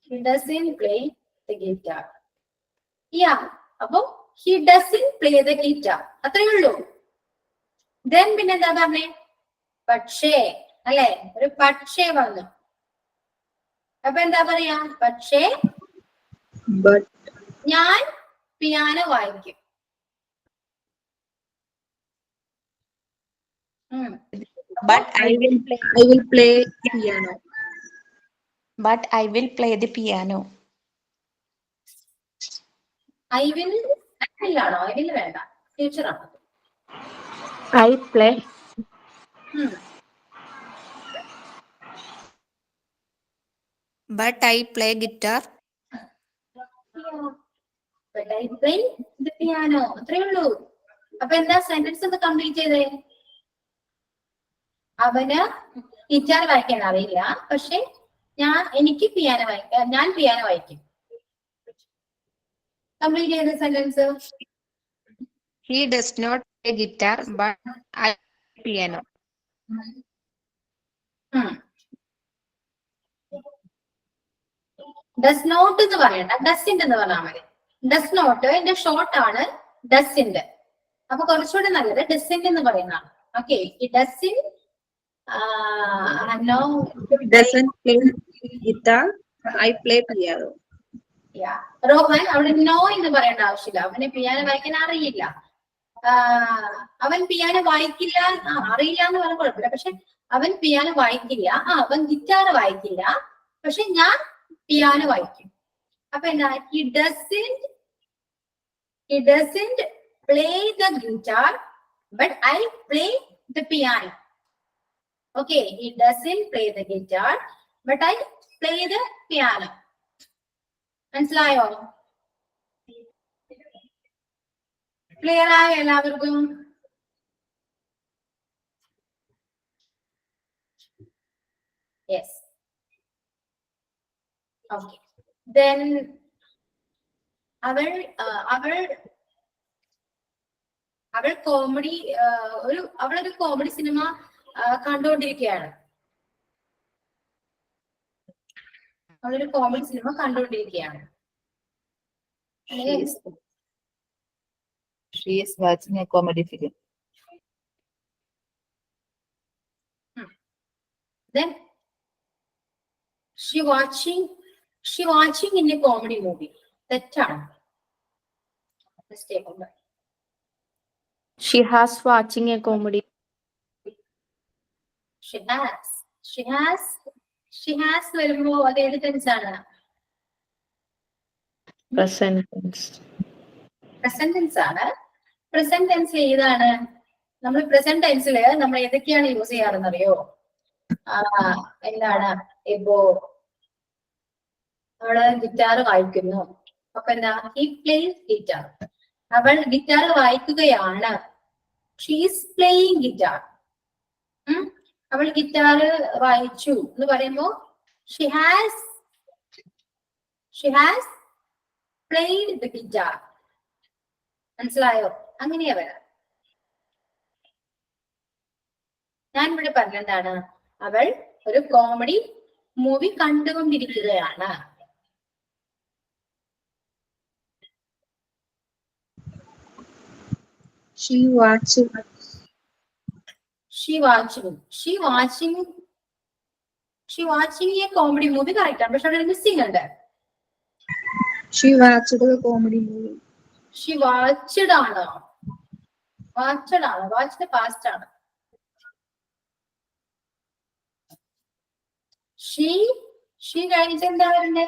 He doesn't play the guitar. അപ്പൊ he doesn't play the guitar, അത്രയേ ഉള്ളൂ. Then പിന്നെ എന്താ പറഞ്ഞേ? പക്ഷേ, അല്ലെ? ഒരു പക്ഷേ വന്നു. അപ്പൊ എന്താ പറയാ? പക്ഷേ ഞാൻ പിയാനോ വായിക്കും. But I will play piano. But I will play the piano. I will ആണോ? ഐ വിൽ വേണ്ട, ഫ്യൂച്ചർ ആണ്. I play. But I play guitar. But I play the piano. അത്രയേ ഉള്ളൂ. അപ്പൊ എന്താ സെന്റൻസ് ഒന്ന് കംപ്ലീറ്റ് ചെയ്തേ? അവന് ഗിറ്റാർ വായിക്കാൻ അറിയില്ല, പക്ഷെ എനിക്ക് പിയാനോ വായിക്കാം, ഞാൻ പിയാനോ വായിക്കും. കംപ്ലീറ്റ് ചെയ്ത sentence. He does not play guitar, but I play piano. Does not എന്ന് പറയണ്ട, ഡസിന്റ് എന്ന് പറഞ്ഞാൽ മതി. ഡസ് നോട്ട് എന്റെ ഷോർട്ട് ആണ് ഡസിന്റ്. അപ്പൊ കുറച്ചുകൂടി നല്ലത് ഡസിന്റ് എന്ന് പറയുന്നതാണ്. ഓക്കെ, ഈ doesn't no Doesn't play guitar. I play piano. Rohan അവിടെ നോ എന്ന് പറയേണ്ട ആവശ്യമില്ല. അവന് പിയാനോ വായിക്കാൻ അറിയില്ല. അവൻ പിയാനോ വായിക്കില്ല, അറിയില്ല എന്ന് പറഞ്ഞ കുഴപ്പമില്ല. പക്ഷെ അവൻ പിയാനോ വായിക്കില്ല, അവൻ ഗിറ്റാർ വായിക്കില്ല, പക്ഷെ ഞാൻ പിയാനോ വായിക്കും. അപ്പൊ എന്താ, he doesn't play the guitar but I play the piano. Okay, he doesn't play the guitar but I play the piano. മനസ്സിലായോ? ക്ലിയർ ആയോ എല്ലാവർക്കും? യെസ്. ഓക്കെ, ദെൻ അവൾ കോമഡി അവളൊരു കോമഡി സിനിമ കണ്ടുകൊണ്ടിരിക്കുകയാണ്. അവളൊരു കോമഡി സിനിമ കണ്ടുകൊണ്ടിരിക്കുകയാണ്. She is watching a comedy film. Then she watching in a comedy movie. തെറ്റാണ്. Mistake ഉണ്ട്. She has watching a comedy. She has വരുമ്പോ അത് ഏത് ടെൻസ് ആണ്? Present tense. പ്രസന്റ് ടെൻസ് ആണ്. പ്രസന്റ് ടെൻസിൽ ഏതാണ്? നമ്മൾ പ്രസന്റ് ടെൻസിൽ നമ്മൾ ഏതൊക്കെയാണ് യൂസ് ചെയ്യാറെന്നറിയോ? എന്താണ്, ഇപ്പോ അവള് ഗിറ്റാർ വായിക്കുന്നു. അപ്പൊ എന്താ, he plays guitar. അവൾ ഗിറ്റാർ വായിക്കുകയാണ്. She is playing guitar. അവൾ ഗിറ്റാർ വായിച്ചു എന്ന് പറയുമ്പോ she has played the guitar. മനസ്സിലായോ? അങ്ങനെയാ വരാം. ഞാൻ ഇവിടെ പറഞ്ഞെന്താണ്, അവൾ ഒരു കോമഡി മൂവി കണ്ടുകൊണ്ടിരിക്കുകയാണ്. She watching a comedy movie correct ആണ്. പക്ഷെ അവിടെ മിസ്സിംഗ് ഉണ്ട്. She watched a comedy movie. She watched ആണോ? Watched past ആണ്. She കഴിഞ്ഞിട്ട് എന്താ വരണ്ടേ?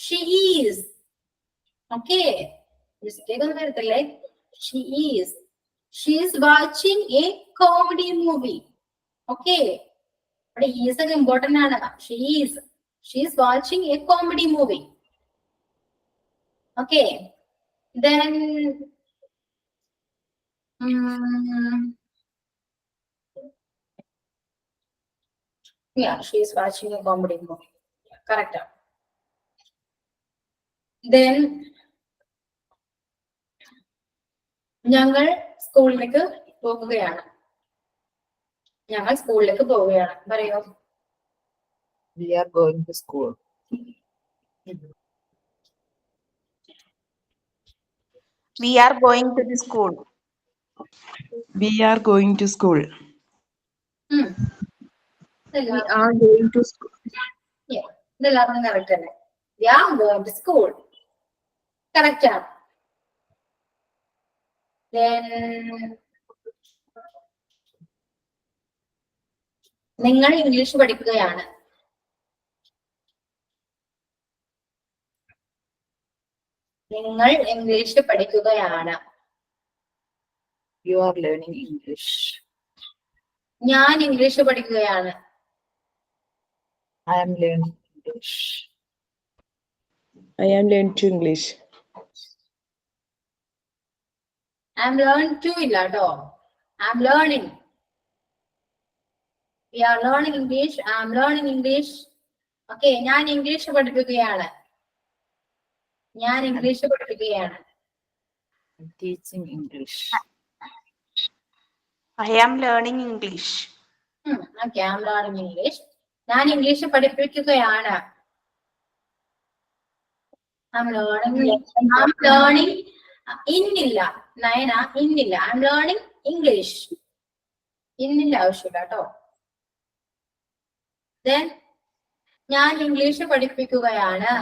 She is. Okay, mistake ഒന്നും വരത്തില്ലേ? She is watching a comedy movie. Okay, അവിടെ is ഒക്കെ ഇമ്പോർട്ടന്റ് ആണ്. She is watching a comedy movie. Okay, then yeah, she is watching a comedy movie. Correct. Then ഞങ്ങൾ സ്കൂളിലേക്ക് പോവുകയാണ്. പറയോ? We are going to school. We are going to the school. We are going to school. We are going to school. Yeah, ഇതെല്ലാവർക്കും correct തന്നെ. We are going to school. Correct ആണ്. Then നിങ്ങൾ English പഠിക്കുകയാണ്. നിങ്ങൾ English പഠിക്കുകയാണ്. You are learning English. ഞാൻ English പഠിക്കുകയാണ്. I am learning English. I am learning to English. I am learning to ഇല്ല കേട്ടോ. I am learning. We are learning English. I am learning English. Okay, ഞാൻ English പഠിപ്പിക്കുകയാണ്. I'm teaching English. I am learning English. Okay, I'm learning English. ഞാൻ English പഠിപ്പിക്കുകയാണ്. I'm learning ഇന്നില്ല നയന, ഇന്നില്ല. I'm learning English. ഇന്നിന്റെ ആവശ്യമില്ല കേട്ടോ. Then ഞാൻ ഇംഗ്ലീഷ് പഠിപ്പിക്കുകയാണ്.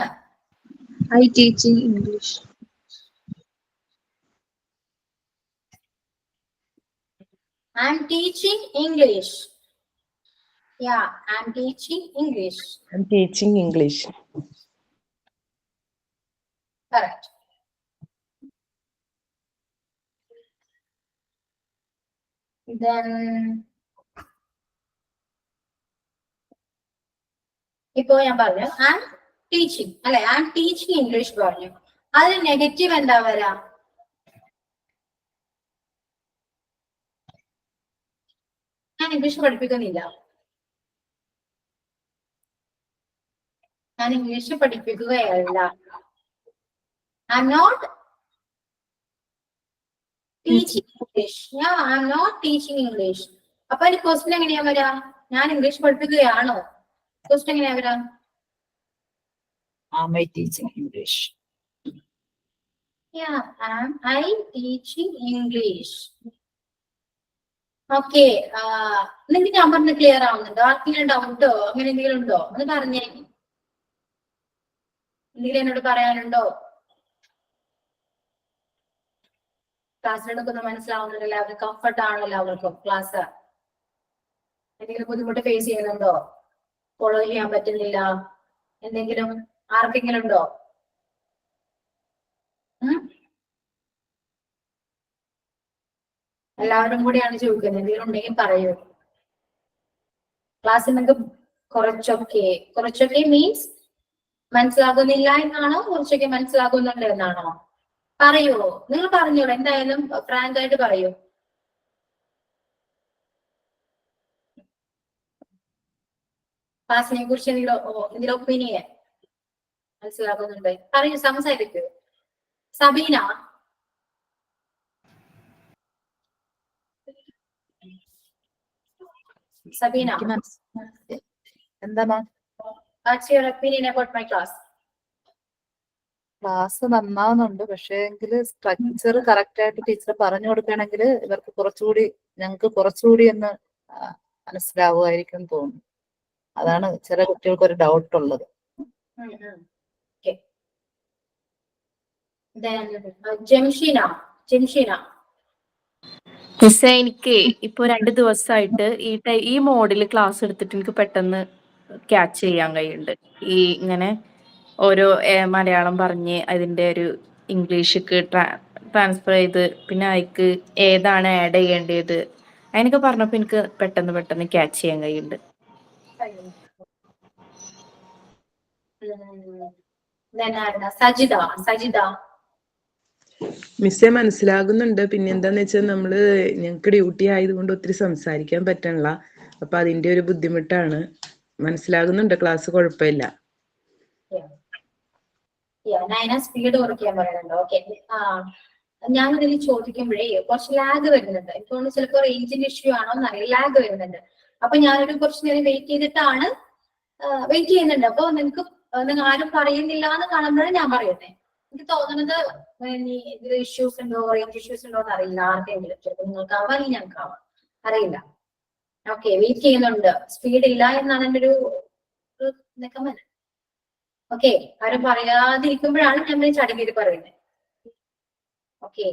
I teaching English. I'm teaching English. Yeah, I'm teaching English. I'm teaching English. Correct. Then ഇപ്പോ ഞാൻ പറഞ്ഞു I'm teaching അല്ലെ, I'm teaching English പറഞ്ഞു. അതിന് നെഗറ്റീവ് എന്താ വരാ? ഞാൻ ഇംഗ്ലീഷ് പഠിപ്പിക്കുന്നില്ല. ഞാൻ English പഠിപ്പിക്കുകയല്ല. I'm not teaching English. Yeah, I'm not teaching English. അപ്പൊ അതിന് ക്വസ്റ്റ്യൻ എങ്ങനെയാ വരാ? ഞാൻ ഇംഗ്ലീഷ് പഠിപ്പിക്കുകയാണോ? ക്വസ്റ്റ്യൻ എങ്ങനെയാ വരാ? Am I teaching English? Yeah, am I teaching English? Okay. നിങ്ങൾക്ക് ഞാൻ പറഞ്ഞ ക്ലിയർ ആവുന്നുണ്ടോ? ആർക്കെങ്കിലും ഡൗട്ടോ അങ്ങനെ എന്തെങ്കിലും ഉണ്ടോ? ഒന്ന് പറഞ്ഞേ. എന്തെങ്കിലും എന്നോട് പറയാനുണ്ടോ? ക്ലാസ്സിലൊക്കെ മനസ്സിലാവുന്നുണ്ടല്ലോ, എല്ലാവർക്കും കംഫർട്ട് ആണല്ലോ എല്ലാവർക്കും ക്ലാസ്? എന്തെങ്കിലും ബുദ്ധിമുട്ട് ഫേസ് ചെയ്യുന്നുണ്ടോ? ഫോളോ ചെയ്യാൻ പറ്റുന്നില്ല എന്തെങ്കിലും ആർക്കെങ്കിലും ഉണ്ടോ? എല്ലാവരും കൂടിയാണ് ചോദിക്കുന്നത്. എന്തെങ്കിലും ഉണ്ടെങ്കിൽ പറയൂ. ക്ലാസ്സിൽ നിങ്ങൾക്ക് കുറച്ചൊക്കെ മീൻസ് മനസ്സിലാകുന്നില്ല എന്നാണോ, കുറച്ചൊക്കെ മനസ്സിലാകുന്നുണ്ട് എന്നാണോ? പറയൂ, നിങ്ങൾ പറഞ്ഞോളൂ. എന്തായാലും ഫ്രാങ്ക് ആയിട്ട് പറയൂ. ക്ലാസ്സിനെ കുറിച്ച് എന്തെങ്കിലും ഒപ്പീനിയൻ മനസ്സിലാകുന്നുണ്ട് പറയൂ, സംസാരിക്കൂ. സബീന, Sabina, എന്താ ma'am? what's your opinion about my class? Class നന്നാവുന്നുണ്ട്, പക്ഷേ എങ്കില് സ്ട്രക്ചർ കറക്റ്റ് ആയിട്ട് ടീച്ചർ പറഞ്ഞു കൊടുക്കുകയാണെങ്കിൽ ഇവർക്ക് ഞങ്ങൾക്ക് കുറച്ചുകൂടി ഒന്ന് മനസ്സിലാവുമായിരിക്കും തോന്നുന്നു. അതാണ് ചില കുട്ടികൾക്ക് ഒരു ഡൗട്ട് ഉള്ളത്. ജംഷീന, മിസ്സേ, എനിക്ക് ഇപ്പൊ 2 ദിവസമായിട്ട് ഈ മോഡിൽ ക്ലാസ് എടുത്തിട്ട് എനിക്ക് പെട്ടെന്ന് ക്യാച്ച് ചെയ്യാൻ കഴിയുന്നുണ്ട്. ഈ ഇങ്ങനെ ഓരോ മലയാളം പറഞ്ഞ് അതിന്റെ ഒരു ഇംഗ്ലീഷിക്ക് ട്രാൻസ്ഫർ ചെയ്ത് പിന്നെ അതിക്ക് ഏതാണ് ആഡ് ചെയ്യേണ്ടത് അതിനൊക്കെ പറഞ്ഞപ്പോ എനിക്ക് പെട്ടെന്ന് ക്യാച്ച് ചെയ്യാൻ കഴിയുന്നുണ്ട്. സജിത, മിസ്സേ മനസ്സിലാകുന്നുണ്ട്. പിന്നെ എന്താന്ന് വെച്ചാൽ ഞങ്ങൾക്ക് ഡ്യൂട്ടി ആയതുകൊണ്ട് ഒത്തിരി സംസാരിക്കാൻ പറ്റണില്ല. അപ്പൊ അതിന്റെ ഒരു ബുദ്ധിമുട്ടാണ്. മനസ്സിലാകുന്നുണ്ട്, ക്ലാസ് കുഴപ്പമില്ല. സ്പീഡ് കുറയ്ക്കാൻ പറയുന്നുണ്ട്. ഓക്കെ, ഞാനിതിൽ ചോദിക്കുമ്പോഴേ കുറച്ച് ലാഗ് വരുന്നുണ്ട്. എനിക്ക് തോന്നുന്നു ചിലപ്പോൾ റേഞ്ചിന്റെ ഇഷ്യൂ ആണോ എന്നറിയില്ല, ലാഗ് വരുന്നുണ്ട്. അപ്പൊ ഞാനൊരു കുറച്ച് നേരം വെയിറ്റ് ചെയ്യുന്നുണ്ട്. അപ്പൊ നിങ്ങൾ ആരും പറയുന്നില്ല എന്ന് കാണുമ്പോഴാണ് ഞാൻ പറയുന്നത്. എനിക്ക് തോന്നുന്നത് ഇതിൽ ഇഷ്യൂസ് ഉണ്ടോ, റേഞ്ച് ഇഷ്യൂസ് ഉണ്ടോ എന്ന് അറിയില്ല. ആർക്കെങ്കിലും ചിലപ്പോൾ നിങ്ങൾക്കാവാം, അല്ലെങ്കിൽ ഞങ്ങൾക്കാവാം, അറിയില്ല. ഓക്കെ, വെയിറ്റ് ചെയ്യുന്നുണ്ട്. സ്പീഡ് ഇല്ല എന്നാണ് എൻ്റെ ഒരു നിഗമനം. ഓക്കെ, ആരും പറയാതിരിക്കുമ്പോഴാണ് ഞാൻ ചടങ്ങിൽ പറയുന്നത്. ഓക്കെ,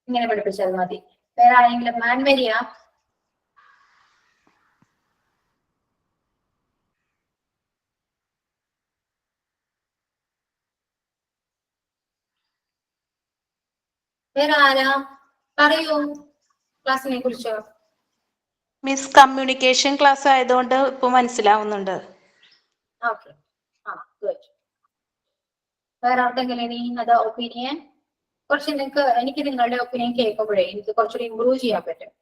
ഇങ്ങനെ പഠിപ്പിച്ചാൽ മതി. വേറെ ആരെങ്കിലും? മാൻമരിയ, വേറെ ആരാ? പറയൂ ക്ലാസ്സിനെ കുറിച്ച്. മിസ്, കമ്മ്യൂണിക്കേഷൻ ക്ലാസ് ആയതുകൊണ്ട് ഇപ്പൊ മനസ്സിലാവുന്നുണ്ട്. Okay, good. വേറെ ആർക്കെങ്കിലും ഇനി അത് ഒപ്പീനിയൻ? എനിക്ക് നിങ്ങളുടെ ഒപ്പീനിയൻ കേൾക്കുമ്പോഴേ എനിക്ക് കുറച്ചുകൂടി ഇമ്പ്രൂവ് ചെയ്യാൻ പറ്റും.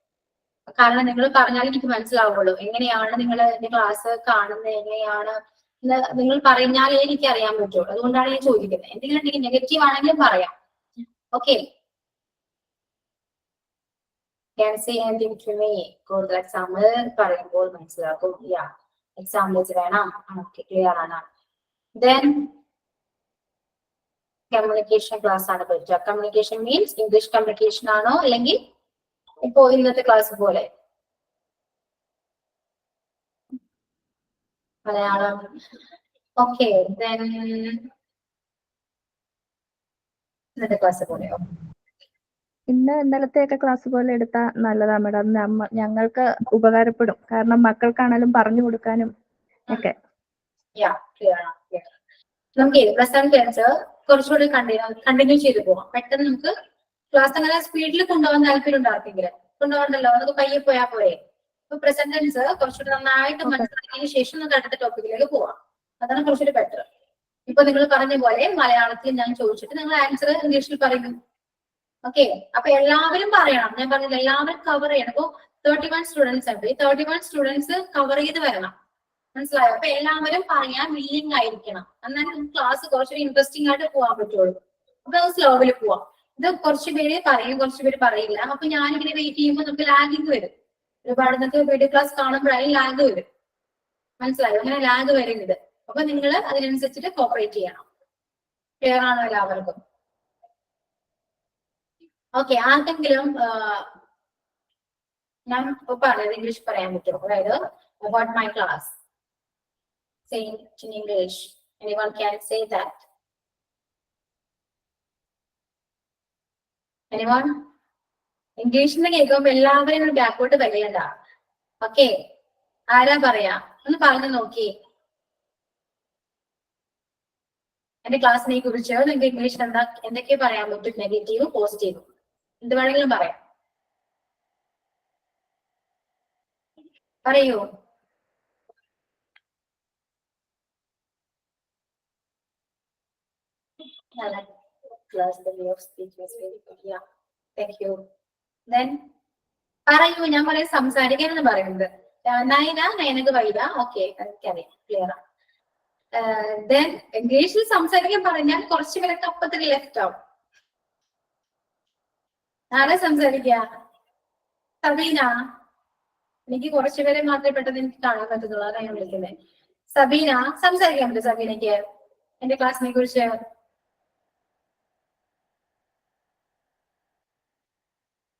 കാരണം നിങ്ങൾ പറഞ്ഞാൽ എനിക്ക് മനസ്സിലാവുള്ളൂ എങ്ങനെയാണ് നിങ്ങൾ എന്റെ ക്ലാസ് കാണുന്നത്, എങ്ങനെയാണ് നിങ്ങൾ പറഞ്ഞാലേ എനിക്ക് അറിയാൻ പറ്റുള്ളൂ. അതുകൊണ്ടാണ് ഞാൻ ചോദിക്കുന്നത്. എന്തെങ്കിലും ഉണ്ടെങ്കിൽ നെഗറ്റീവ് ആണെങ്കിലും പറയാം. Okay, Can say anything to me. കൂടുതൽ എക്സാമ്പിൾ പറയുമ്പോൾ മനസ്സിലാക്കും. Yeah, examples വേണം. Okay, clear ആണ്. Then communication class ആണ് പഠിക്കുക. Communication means English communication ആണോ അല്ലെങ്കിൽ ഇപ്പോ ഇന്നത്തെ ക്ലാസ് പോലെ മലയാളം. Okay, then ഇന്നത്തെ ക്ലാസ് പോലെയോ? ഇന്നലത്തെയൊക്കെ ക്ലാസ് പോലെ എടുത്താൽ നല്ലതാ മാഡം. ഞങ്ങൾക്ക് ഉപകാരപ്പെടും. കാരണം മക്കൾക്കാണെങ്കിലും പറഞ്ഞു കൊടുക്കാനും ഒക്കെ. Yeah, clear ആണ്. നമുക്ക് പ്രസന്റ് ടെൻസ് കുറച്ചുകൂടി കണ്ടിന്യൂ ചെയ്ത് പോകാം. പെട്ടെന്ന് നമുക്ക് ക്ലാസ് അങ്ങനെ സ്പീഡിൽ കൊണ്ടുപോകാൻ താല്പര്യം ഉണ്ടാർക്കെങ്കിൽ കൊണ്ടുപോകണ്ടല്ലോ, നമുക്ക് പയ്യെ പോയാൽ പോരെ. ഇപ്പൊ പ്രസന്റ് ടെൻസ് കുറച്ചുകൂടി നന്നായിട്ട് മനസ്സിലാക്കിയതിനു ശേഷം നമുക്ക് അടുത്ത ടോപ്പിക്കിലേക്ക് പോവാം. അതാണ് കുറച്ചുകൂടി ബെറ്റർ. ഇപ്പൊ നിങ്ങൾ പറഞ്ഞ പോലെ മലയാളത്തിൽ ഞാൻ ചോദിച്ചിട്ട് നിങ്ങൾ ആൻസർ ഇംഗ്ലീഷിൽ പറയുന്നു. ഓക്കെ, അപ്പൊ എല്ലാവരും പറയണം. ഞാൻ പറഞ്ഞില്ല എല്ലാവരും കവർ ചെയ്യണം. ഇപ്പൊ 31 സ്റ്റുഡൻസ് ഉണ്ട്. ഈ 31 സ്റ്റുഡൻസ് കവർ ചെയ്ത് വരണം. മനസ്സിലായോ? അപ്പൊ എല്ലാവരും പറയാൻ വില്ലിങ് ആയിരിക്കണം. എന്നാൽ ക്ലാസ് കുറച്ചുകൂടി ഇൻട്രസ്റ്റിംഗ് ആയിട്ട് പോകാൻ പറ്റുള്ളൂ. അപ്പൊ അത് സ്ലോവിൽ പോവാം. ഇത് കുറച്ച് പേര് പറയും, കുറച്ച് പേര് പറയില്ല. അപ്പൊ ഞാനിങ്ങനെ വെയിറ്റ് ചെയ്യുമ്പോൾ നമുക്ക് ലാഗിങ് വരും. ഒരുപാട് നിങ്ങൾക്ക് വീഡിയോ ക്ലാസ് കാണുമ്പോഴായി ലാഗ് വരും. മനസ്സിലായോ? അങ്ങനെ ലാഗ് വരുന്നത്. അപ്പൊ നിങ്ങൾ അതിനനുസരിച്ചിട്ട് കോപ്പറേറ്റ് ചെയ്യണം. ക്ലിയർ ആണോ എല്ലാവർക്കും? ഓക്കെ, ആർക്കെങ്കിലും ഞാൻ പറഞ്ഞത് ഇംഗ്ലീഷ് പറയാൻ പറ്റും. അതായത് about my class. Saying it in English. Anyone can say that? Anyone? ഇംഗ്ലീഷിന് കേൾക്കുമ്പോൾ എല്ലാവരും ബാക്കോട്ട് വരേണ്ട. ഓക്കെ, ആരാ പറയാ? ഒന്ന് പറഞ്ഞു നോക്കി. എന്റെ ക്ലാസ്സിനെ കുറിച്ച് നിങ്ങൾക്ക് ഇംഗ്ലീഷിൽ എന്തൊക്കെ പറയാൻ പറ്റും? നെഗറ്റീവ്, പോസിറ്റീവ്, എന്ത് വേണമെങ്കിലും പറയാം. പറയൂ. Class, the way of speech was very good. Yeah, thank you. Then പറയൂ. ഞാൻ പറയാം സംസാരിക്കാനെന്ന് പറയുന്നത്. നയനക്ക് വൈദ. ഓക്കെ, എനിക്കറിയാം, ക്ലിയർ ആണ്. ദെൻ ഇംഗ്ലീഷിൽ സംസാരിക്കാൻ പറഞ്ഞാൽ കുറച്ച് പേരൊക്കെ അപ്പത്തിന് ലെഫ്റ്റ് ആവും. ആരാ സംസാരിക്കുക? സബീന. എനിക്ക് കുറച്ചുപേരെ മാത്രമേ പെട്ടെന്ന് എനിക്ക് കാണാൻ പറ്റുന്നുള്ളൂ, അതാണ് ഞാൻ വിളിക്കുന്നത്. സബീന, സംസാരിക്കാൻ പറ്റും സബീനയ്ക്ക് എന്റെ ക്ലാസ്സിനെ കുറിച്ച്?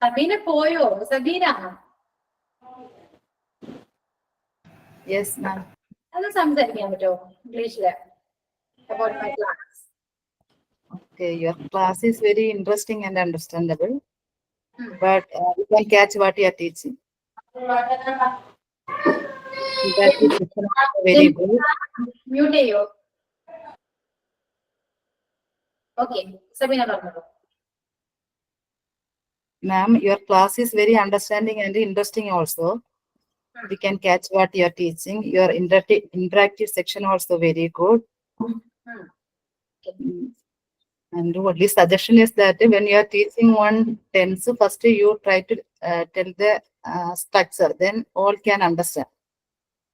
സബീന പോയോ? Sabeena Yes, ma'am. അത് സംസാരിക്കാൻ പറ്റുമോ ഇംഗ്ലീഷില്? About my class. Okay, your class is very interesting and understandable, but you can catch what you are teaching. That is very good. Mute ചെയ്യോ? ഓക്കെ, സബീന പറഞ്ഞോളൂ. Ma'am, your class is very understanding and interesting also. We can catch what you are teaching. Your interactive section also very good. And only suggestion is that when you are teaching one tense, first you try to tell the structure, then all can understand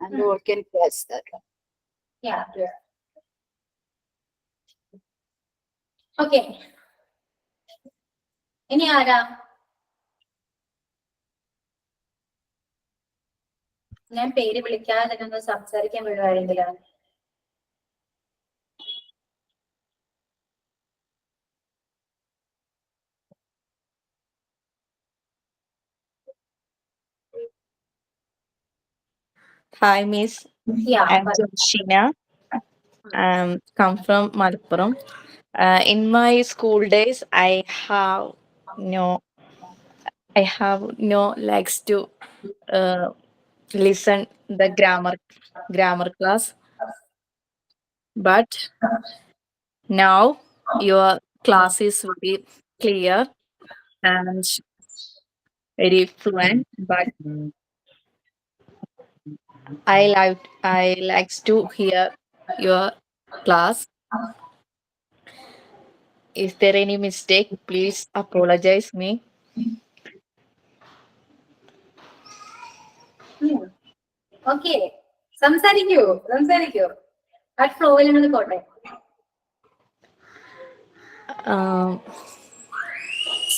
and all can catch that. Yeah, clear. Okay. ഇനി ആരാ? ഞാൻ പേര് വിളിക്കാതെ തന്നെ ഒന്ന് സംസാരിക്കാൻ വിടുവായിരുന്നില്ല. Hi, Miss. Yeah, I'm Joshina. Come from Malappuram. In my school days, I have no likes to listen the grammar class. But now your class is very clear and very fluent. But I likes to hear your class. Is there any mistake? Please apologize me. Okay, സംസാരിക്കൂ. അത് ഫ്ലോയിൽ നിന്ന് പോട്ടെ.